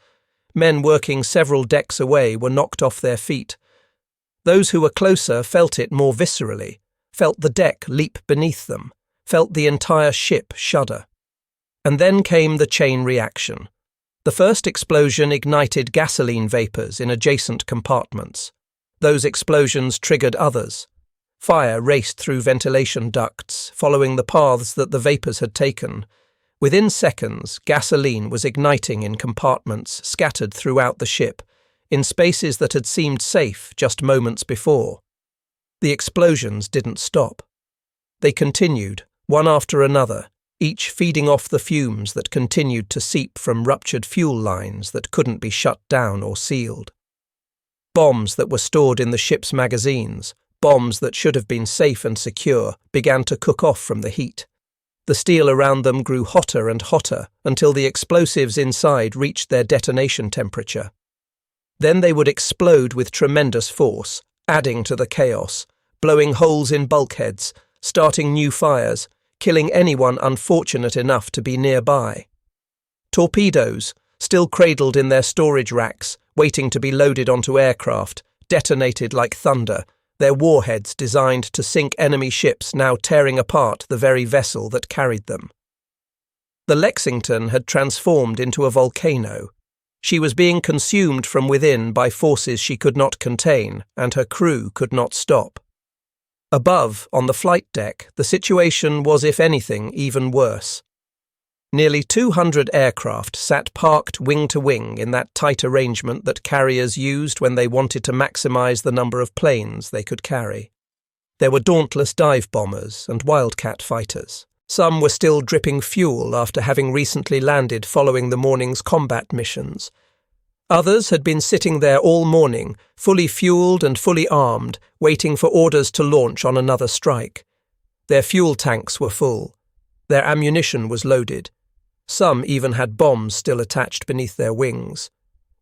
Men working several decks away were knocked off their feet. Those who were closer felt it more viscerally, felt the deck leap beneath them, felt the entire ship shudder. And then came the chain reaction. The first explosion ignited gasoline vapors in adjacent compartments. Those explosions triggered others. Fire raced through ventilation ducts, following the paths that the vapors had taken. Within seconds, gasoline was igniting in compartments scattered throughout the ship, in spaces that had seemed safe just moments before. The explosions didn't stop. They continued, one after another, each feeding off the fumes that continued to seep from ruptured fuel lines that couldn't be shut down or sealed. Bombs that were stored in the ship's magazines, bombs that should have been safe and secure, began to cook off from the heat. The steel around them grew hotter and hotter until the explosives inside reached their detonation temperature. Then they would explode with tremendous force, adding to the chaos, blowing holes in bulkheads, starting new fires, killing anyone unfortunate enough to be nearby. Torpedoes, still cradled in their storage racks, waiting to be loaded onto aircraft, detonated like thunder, their warheads designed to sink enemy ships now tearing apart the very vessel that carried them. The Lexington had transformed into a volcano. She was being consumed from within by forces she could not contain, and her crew could not stop. Above, on the flight deck, the situation was, if anything, even worse. Nearly 200 aircraft sat parked wing to wing in that tight arrangement that carriers used when they wanted to maximize the number of planes they could carry. There were dauntless dive bombers and Wildcat fighters. Some were still dripping fuel after having recently landed following the morning's combat missions. Others had been sitting there all morning, fully fueled and fully armed, waiting for orders to launch on another strike. Their fuel tanks were full. Their ammunition was loaded. Some even had bombs still attached beneath their wings.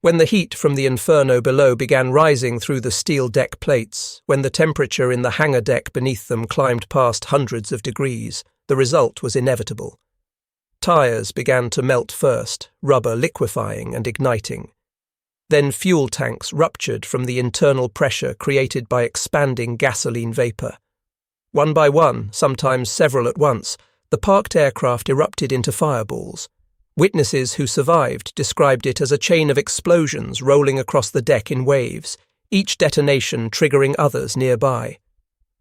When the heat from the inferno below began rising through the steel deck plates, when the temperature in the hangar deck beneath them climbed past hundreds of degrees, the result was inevitable. Tires began to melt first, rubber liquefying and igniting. Then fuel tanks ruptured from the internal pressure created by expanding gasoline vapor. One by one, sometimes several at once, the parked aircraft erupted into fireballs. Witnesses who survived described it as a chain of explosions rolling across the deck in waves, each detonation triggering others nearby.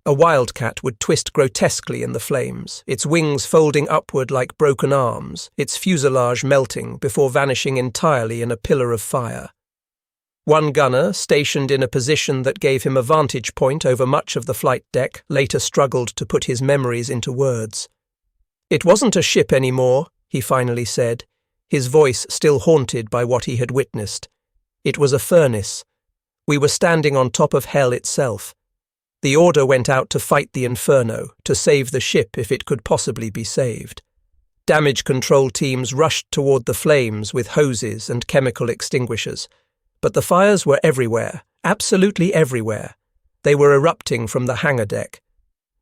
A Wildcat would twist grotesquely in the flames, its wings folding upward like broken arms, its fuselage melting before vanishing entirely in a pillar of fire. One gunner, stationed in a position that gave him a vantage point over much of the flight deck, later struggled to put his memories into words. "It wasn't a ship anymore," he finally said, his voice still haunted by what he had witnessed. "It was a furnace. We were standing on top of hell itself. The order went out to fight the inferno, to save the ship if it could possibly be saved. Damage control teams rushed toward the flames with hoses and chemical extinguishers. But the fires were everywhere, absolutely everywhere. They were erupting from the hangar deck.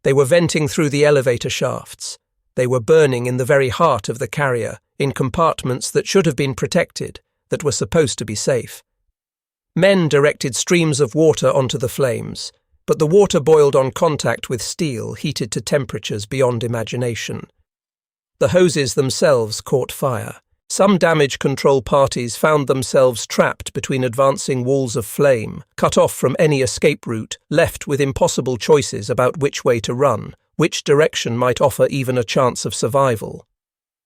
They were venting through the elevator shafts. They were burning in the very heart of the carrier, in compartments that should have been protected, that were supposed to be safe. Men directed streams of water onto the flames, but the water boiled on contact with steel heated to temperatures beyond imagination. The hoses themselves caught fire. Some damage control parties found themselves trapped between advancing walls of flame, cut off from any escape route, left with impossible choices about which way to run, which direction might offer even a chance of survival.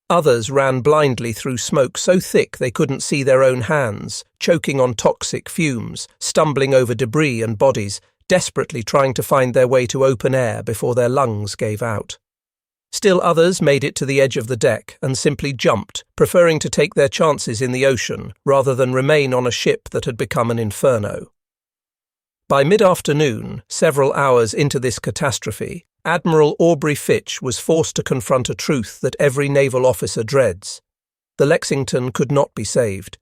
Others ran blindly through smoke so thick they couldn't see their own hands, choking on toxic fumes, stumbling over debris and bodies, desperately trying to find their way to open air before their lungs gave out. Still others made it to the edge of the deck and simply jumped, preferring to take their chances in the ocean rather than remain on a ship that had become an inferno. By mid-afternoon, several hours into this catastrophe, Admiral Aubrey Fitch was forced to confront a truth that every naval officer dreads. the Lexington could not be saved.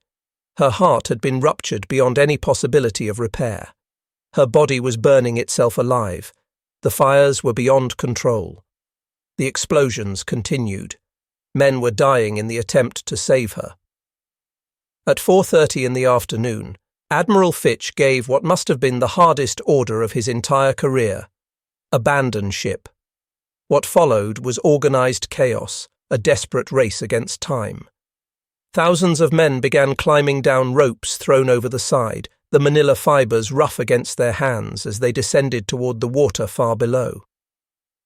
Her heart had been ruptured beyond any possibility of repair. Her body was burning itself alive. The fires were beyond control. The explosions continued. Men were dying in the attempt to save her. At 4:30 in the afternoon, Admiral Fitch gave what must have been the hardest order of his entire career: abandon ship. What followed was organized chaos, a desperate race against time. Thousands of men began climbing down ropes thrown over the side, the manila fibers rough against their hands as they descended toward the water far below.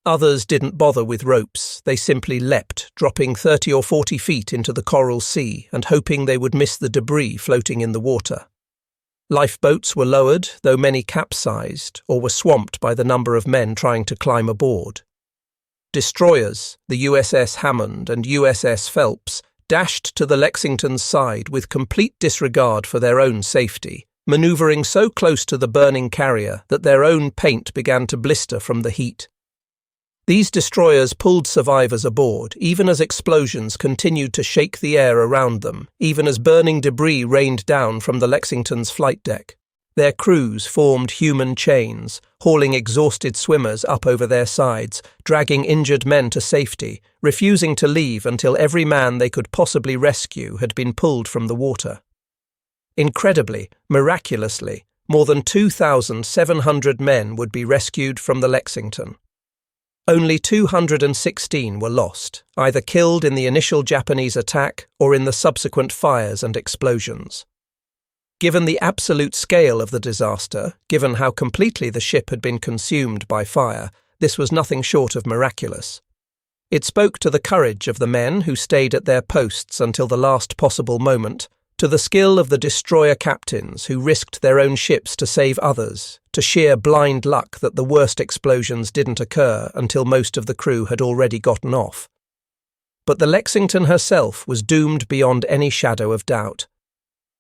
Others didn't bother with ropes, they simply leapt, dropping 30 or 40 feet into the coral sea and hoping they would miss the debris floating in the water. Lifeboats were lowered, though many capsized or were swamped by the number of men trying to climb aboard. Destroyers, the USS Hammond and USS Phelps, dashed to the Lexington's side with complete disregard for their own safety, maneuvering so close to the burning carrier that their own paint began to blister from the heat. These destroyers pulled survivors aboard, even as explosions continued to shake the air around them, even as burning debris rained down from the Lexington's flight deck. Their crews formed human chains, hauling exhausted swimmers up over their sides, dragging injured men to safety, refusing to leave until every man they could possibly rescue had been pulled from the water. Incredibly, miraculously, more than 2,700 men would be rescued from the Lexington. Only 216 were lost, either killed in the initial Japanese attack or in the subsequent fires and explosions. Given the absolute scale of the disaster, given how completely the ship had been consumed by fire, this was nothing short of miraculous. It spoke to the courage of the men who stayed at their posts until the last possible moment, to the skill of the destroyer captains who risked their own ships to save others, to sheer blind luck that the worst explosions didn't occur until most of the crew had already gotten off. But the Lexington herself was doomed beyond any shadow of doubt.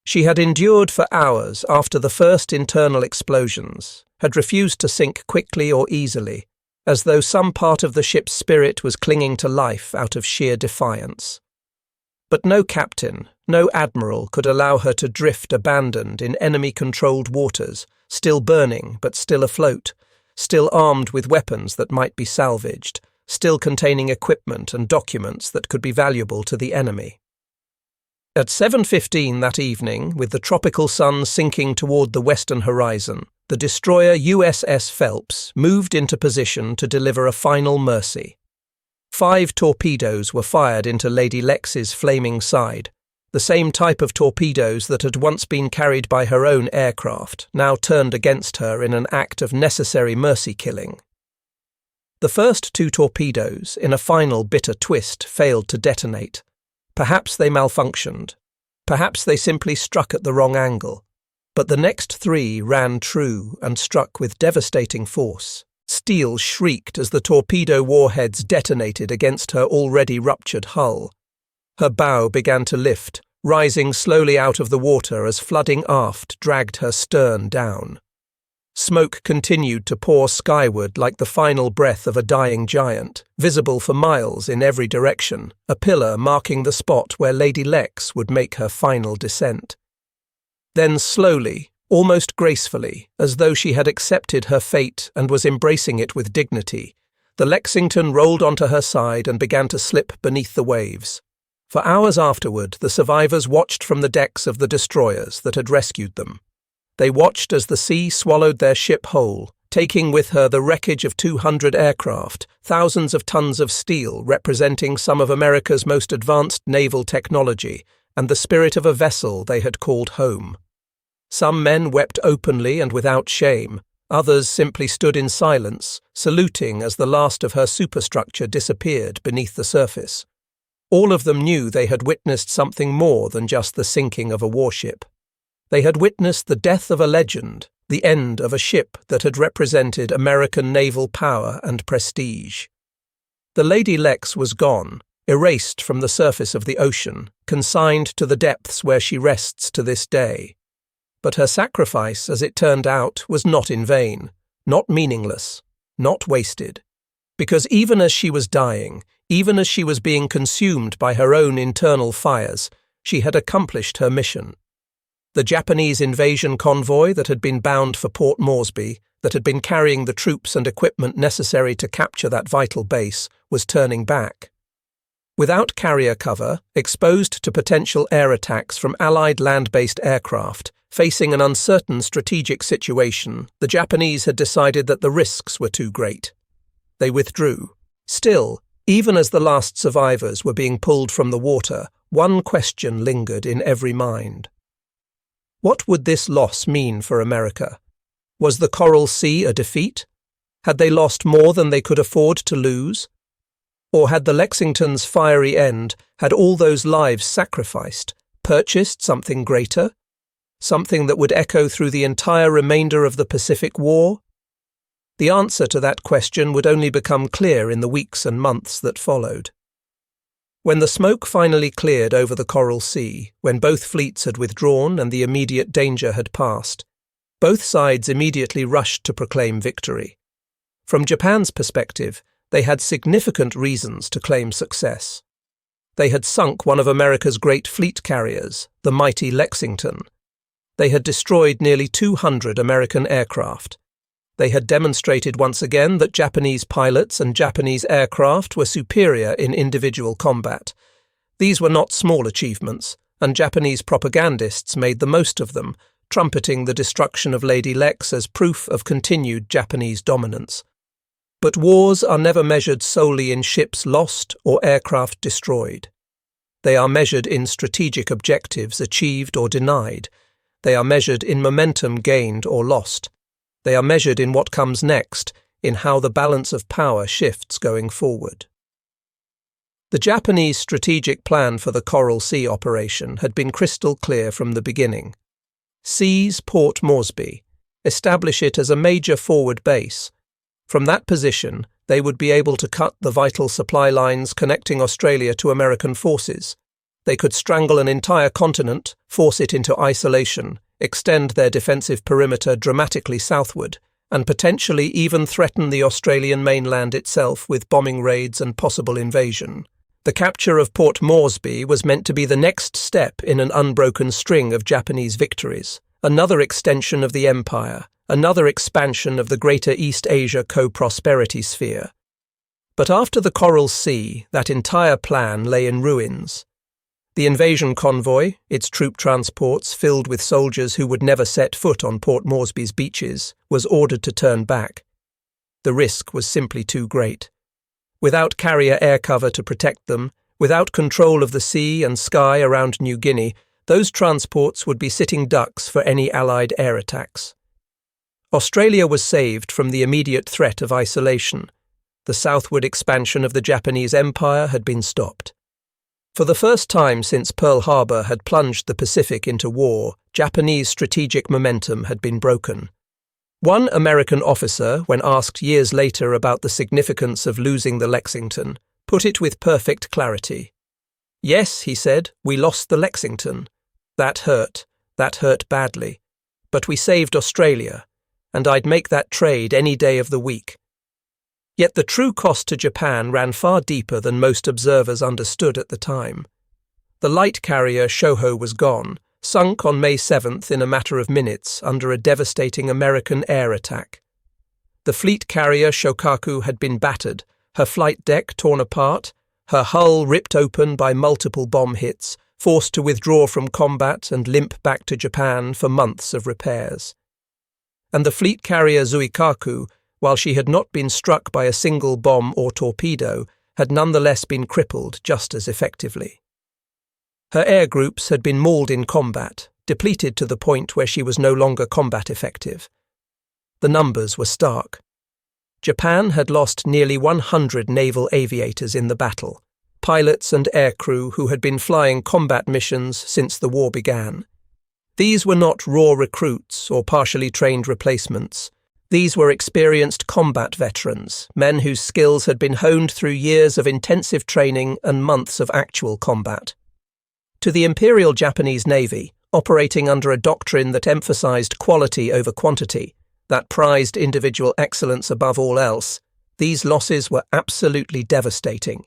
She had endured for hours after the first internal explosions, had refused to sink quickly or easily, as though some part of the ship's spirit was clinging to life out of sheer defiance. But no captain, no admiral could allow her to drift abandoned in enemy-controlled waters, still burning but still afloat, still armed with weapons that might be salvaged, still containing equipment and documents that could be valuable to the enemy. At 7:15 that evening, with the tropical sun sinking toward the western horizon, the destroyer USS Phelps moved into position to deliver a final mercy. 5 torpedoes were fired into Lady Lex's flaming side, the same type of torpedoes that had once been carried by her own aircraft, now turned against her in an act of necessary mercy-killing. The first 2 torpedoes, in a final bitter twist, failed to detonate. Perhaps they malfunctioned. Perhaps they simply struck at the wrong angle. But the next 3 ran true and struck with devastating force. Steel shrieked as the torpedo warheads detonated against her already ruptured hull. Her bow began to lift, rising slowly out of the water as flooding aft dragged her stern down. Smoke continued to pour skyward like the final breath of a dying giant, visible for miles in every direction, a pillar marking the spot where Lady Lex would make her final descent. Then slowly, almost gracefully, as though she had accepted her fate and was embracing it with dignity, the Lexington rolled onto her side and began to slip beneath the waves. For hours afterward, the survivors watched from the decks of the destroyers that had rescued them. They watched as the sea swallowed their ship whole, taking with her the wreckage of 200 aircraft, thousands of tons of steel representing some of America's most advanced naval technology, and the spirit of a vessel they had called home. Some men wept openly and without shame, others simply stood in silence, saluting as the last of her superstructure disappeared beneath the surface. All of them knew they had witnessed something more than just the sinking of a warship. They had witnessed the death of a legend, the end of a ship that had represented American naval power and prestige. The Lady Lex was gone, erased from the surface of the ocean, consigned to the depths where she rests to this day. But her sacrifice, as it turned out, was not in vain, not meaningless, not wasted. Because even as she was dying, Even as she was being consumed by her own internal fires, she had accomplished her mission. The Japanese invasion convoy that had been bound for Port Moresby, that had been carrying the troops and equipment necessary to capture that vital base, was turning back. Without carrier cover, exposed to potential air attacks from Allied land-based aircraft, facing an uncertain strategic situation, the Japanese had decided that the risks were too great. They withdrew. Still, even as the last survivors were being pulled from the water, one question lingered in every mind. What would this loss mean for America? Was the Coral Sea a defeat? Had they lost more than they could afford to lose? Or had the Lexington's fiery end, had all those lives sacrificed, purchased something greater? Something that would echo through the entire remainder of the Pacific War? The answer to that question would only become clear in the weeks and months that followed. When the smoke finally cleared over the Coral Sea, when both fleets had withdrawn and the immediate danger had passed, both sides immediately rushed to proclaim victory. From Japan's perspective, they had significant reasons to claim success. They had sunk one of America's great fleet carriers, the mighty Lexington. They had destroyed nearly 200 American aircraft. They had demonstrated once again that Japanese pilots and Japanese aircraft were superior in individual combat. These were not small achievements, and Japanese propagandists made the most of them, trumpeting the destruction of Lady Lex as proof of continued Japanese dominance. But wars are never measured solely in ships lost or aircraft destroyed. They are measured in strategic objectives achieved or denied. They are measured in momentum gained or lost. They are measured in what comes next, in how the balance of power shifts going forward. The Japanese strategic plan for the Coral Sea operation had been crystal clear from the beginning. Seize Port Moresby, establish it as a major forward base. From that position, they would be able to cut the vital supply lines connecting Australia to American forces. They could strangle an entire continent, force it into isolation, extend their defensive perimeter dramatically southward, and potentially even threaten the Australian mainland itself with bombing raids and possible invasion. The capture of Port Moresby was meant to be the next step in an unbroken string of Japanese victories, another extension of the empire, another expansion of the Greater East Asia co-prosperity sphere. But after the Coral Sea, that entire plan lay in ruins. The invasion convoy, its troop transports filled with soldiers who would never set foot on Port Moresby's beaches, was ordered to turn back. The risk was simply too great. Without carrier air cover to protect them, without control of the sea and sky around New Guinea, those transports would be sitting ducks for any Allied air attacks. Australia was saved from the immediate threat of isolation. The southward expansion of the Japanese Empire had been stopped. For the first time since Pearl Harbor had plunged the Pacific into war, Japanese strategic momentum had been broken. One American officer, when asked years later about the significance of losing the Lexington, put it with perfect clarity. "Yes," he said, "we lost the Lexington. That hurt badly. But we saved Australia, and I'd make that trade any day of the week." Yet the true cost to Japan ran far deeper than most observers understood at the time. The light carrier Shoho was gone, sunk on May 7th in a matter of minutes under a devastating American air attack. The fleet carrier Shokaku had been battered, her flight deck torn apart, her hull ripped open by multiple bomb hits, forced to withdraw from combat and limp back to Japan for months of repairs. And the fleet carrier Zuikaku, while she had not been struck by a single bomb or torpedo, had nonetheless been crippled just as effectively. Her air groups had been mauled in combat, depleted to the point where she was no longer combat effective. The numbers were stark. Japan had lost nearly 100 naval aviators in the battle, pilots and aircrew who had been flying combat missions since the war began. These were not raw recruits or partially trained replacements. These were experienced combat veterans, men whose skills had been honed through years of intensive training and months of actual combat. To the Imperial Japanese Navy, operating under a doctrine that emphasized quality over quantity, that prized individual excellence above all else, these losses were absolutely devastating.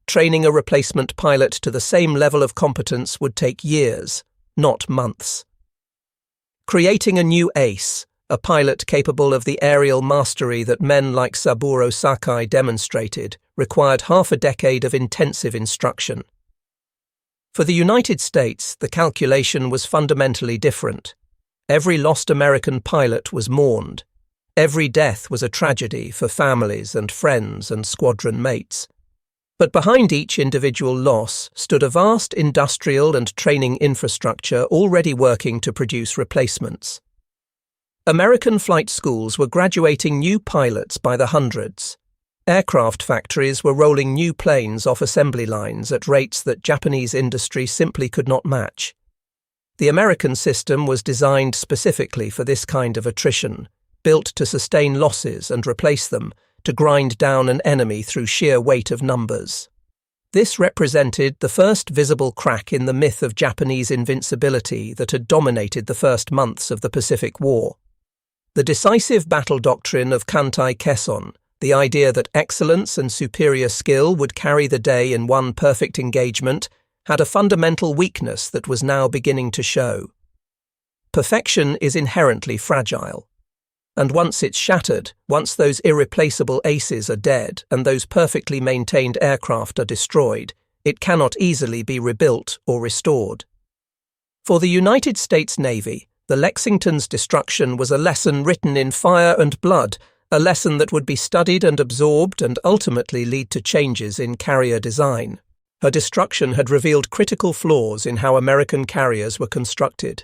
training a replacement pilot to the same level of competence would take years, not months. Creating a new ace, a pilot capable of the aerial mastery that men like Saburo Sakai demonstrated, required half a decade of intensive instruction. For the United States, the calculation was fundamentally different. Every lost American pilot was mourned. Every death was a tragedy for families and friends and squadron mates. But behind each individual loss stood a vast industrial and training infrastructure already working to produce replacements. American flight schools were graduating new pilots by the hundreds. Aircraft factories were rolling new planes off assembly lines at rates that Japanese industry simply could not match. The American system was designed specifically for this kind of attrition, built to sustain losses and replace them, to grind down an enemy through sheer weight of numbers. This represented the first visible crack in the myth of Japanese invincibility that had dominated the first months of the Pacific War. The decisive battle doctrine of Kantai Kesson, the idea that excellence and superior skill would carry the day in one perfect engagement, had a fundamental weakness that was now beginning to show. Perfection is inherently fragile. And once it's shattered, once those irreplaceable aces are dead and those perfectly maintained aircraft are destroyed, it cannot easily be rebuilt or restored. For the United States Navy, the Lexington's destruction was a lesson written in fire and blood, a lesson that would be studied and absorbed and ultimately lead to changes in carrier design. Her destruction had revealed critical flaws in how American carriers were constructed.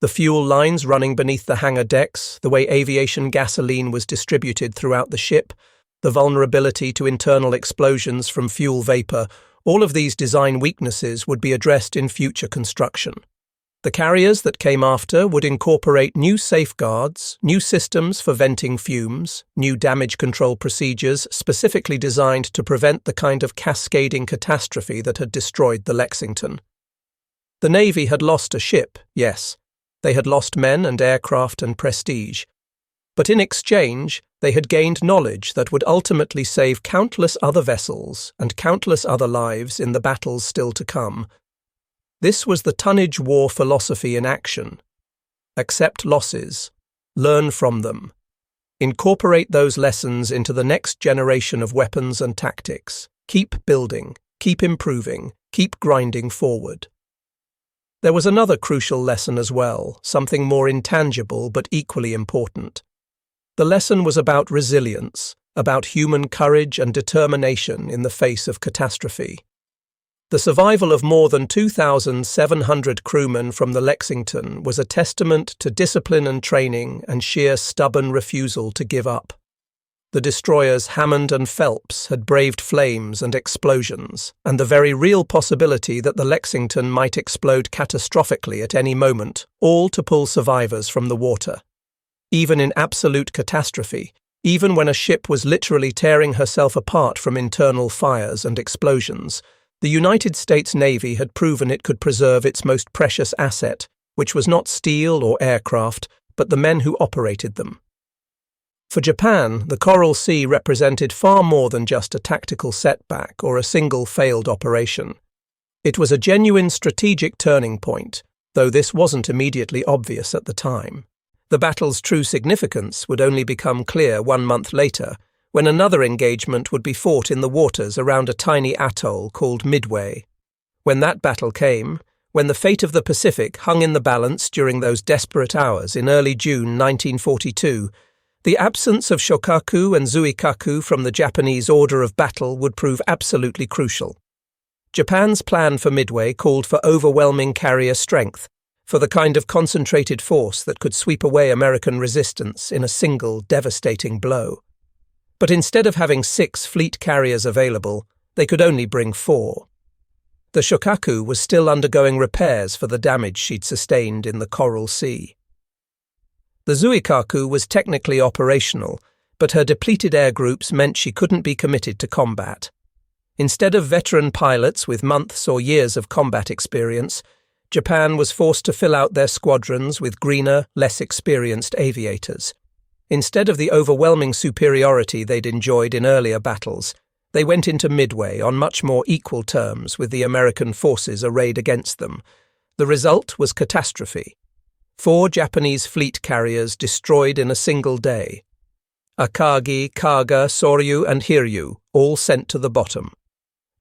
The fuel lines running beneath the hangar decks, the way aviation gasoline was distributed throughout the ship, the vulnerability to internal explosions from fuel vapor, all of these design weaknesses would be addressed in future construction. The carriers that came after would incorporate new safeguards, new systems for venting fumes, new damage control procedures specifically designed to prevent the kind of cascading catastrophe that had destroyed the Lexington. The Navy had lost a ship, yes. They had lost men and aircraft and prestige. But in exchange, they had gained knowledge that would ultimately save countless other vessels and countless other lives in the battles still to come. This was the tonnage war philosophy in action. Accept losses. Learn from them. Incorporate those lessons into the next generation of weapons and tactics. Keep building, keep improving, keep grinding forward. There was another crucial lesson as well, something more intangible but equally important. The lesson was about resilience, about human courage and determination in the face of catastrophe. The survival of more than 2,700 crewmen from the Lexington was a testament to discipline and training and sheer stubborn refusal to give up. The destroyers Hammond and Phelps had braved flames and explosions, and the very real possibility that the Lexington might explode catastrophically at any moment, all to pull survivors from the water. Even in absolute catastrophe, even when a ship was literally tearing herself apart from internal fires and explosions, the United States Navy had proven it could preserve its most precious asset, which was not steel or aircraft, but the men who operated them. For Japan, the Coral Sea represented far more than just a tactical setback or a single failed operation. It was a genuine strategic turning point, though this wasn't immediately obvious at the time. The battle's true significance would only become clear 1 month later, when another engagement would be fought in the waters around a tiny atoll called Midway. When that battle came, when the fate of the Pacific hung in the balance during those desperate hours in early June 1942, the absence of shokaku and zuikaku from the Japanese order of battle would prove absolutely crucial. Japan's plan for Midway called for overwhelming carrier strength, for the kind of concentrated force that could sweep away American resistance in a single devastating blow. But instead of having 6 fleet carriers available, they could only bring 4. The shokaku was still undergoing repairs for the damage she'd sustained in the Coral Sea. The zuikaku was technically operational, but her depleted air groups meant she couldn't be committed to combat. Instead of veteran pilots with months or years of combat experience, Japan was forced to fill out their squadrons with greener, less experienced aviators. Instead of the overwhelming superiority they'd enjoyed in earlier battles, They went into Midway on much more equal terms with the American forces arrayed against them. The result was catastrophe. 4 Japanese fleet carriers destroyed in a single day. Akagi, Kaga, Soryu, and Hiryu, all sent to the bottom.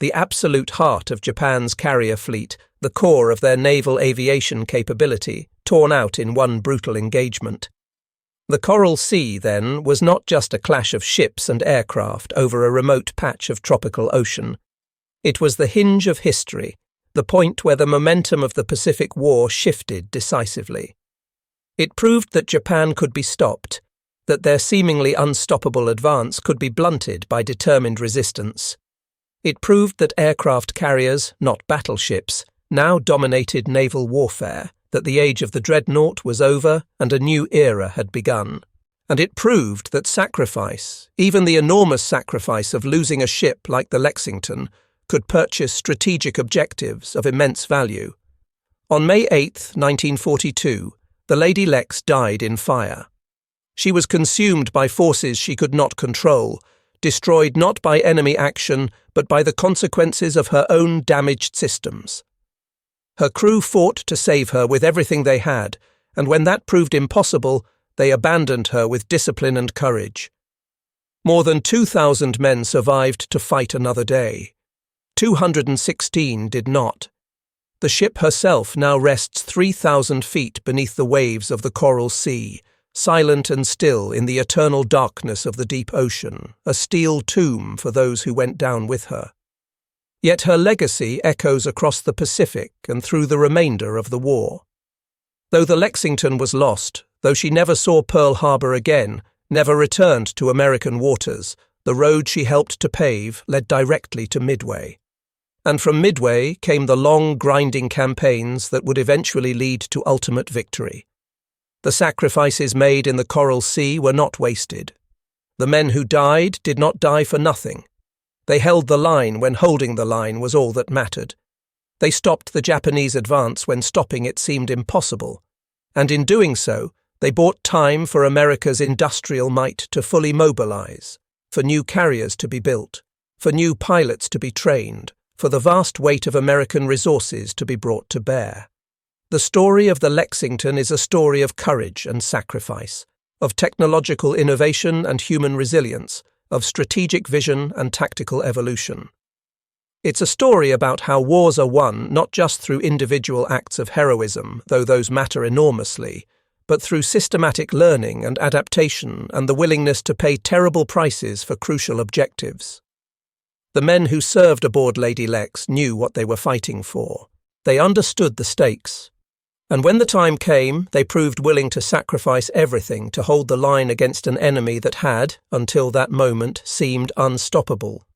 The absolute heart of Japan's carrier fleet, the core of their naval aviation capability, torn out in one brutal engagement. The Coral Sea, then, was not just a clash of ships and aircraft over a remote patch of tropical ocean. It was the hinge of history, the point where the momentum of the Pacific War shifted decisively. It proved that Japan could be stopped, that their seemingly unstoppable advance could be blunted by determined resistance. It proved that aircraft carriers, not battleships, now dominated naval warfare, that the age of the dreadnought was over and a new era had begun. And it proved that sacrifice, even the enormous sacrifice of losing a ship like the Lexington, could purchase strategic objectives of immense value. On May 8, 1942, the Lady Lex died in fire. She was consumed by forces she could not control, destroyed not by enemy action but by the consequences of her own damaged systems. Her crew fought to save her with everything they had, and when that proved impossible, they abandoned her with discipline and courage. More than 2,000 men survived to fight another day. 216 did not. The ship herself now rests 3,000 feet beneath the waves of the Coral Sea, silent and still in the eternal darkness of the deep ocean, a steel tomb for those who went down with her. Yet her legacy echoes across the Pacific and through the remainder of the war. Though the Lexington was lost, though she never saw Pearl Harbor again, never returned to American waters, the road she helped to pave led directly to Midway. And from Midway came the long, grinding campaigns that would eventually lead to ultimate victory. The sacrifices made in the Coral Sea were not wasted. The men who died did not die for nothing. They held the line when holding the line was all that mattered. They stopped the Japanese advance when stopping it seemed impossible, and in doing so, they bought time for America's industrial might to fully mobilize, for new carriers to be built, for new pilots to be trained, for the vast weight of American resources to be brought to bear. The story of the Lexington is a story of courage and sacrifice, of technological innovation and human resilience, of strategic vision and tactical evolution. It's a story about how wars are won not just through individual acts of heroism, though those matter enormously, but through systematic learning and adaptation and the willingness to pay terrible prices for crucial objectives. The men who served aboard Lady Lex knew what they were fighting for. They understood the stakes. And when the time came, they proved willing to sacrifice everything to hold the line against an enemy that had, until that moment, seemed unstoppable.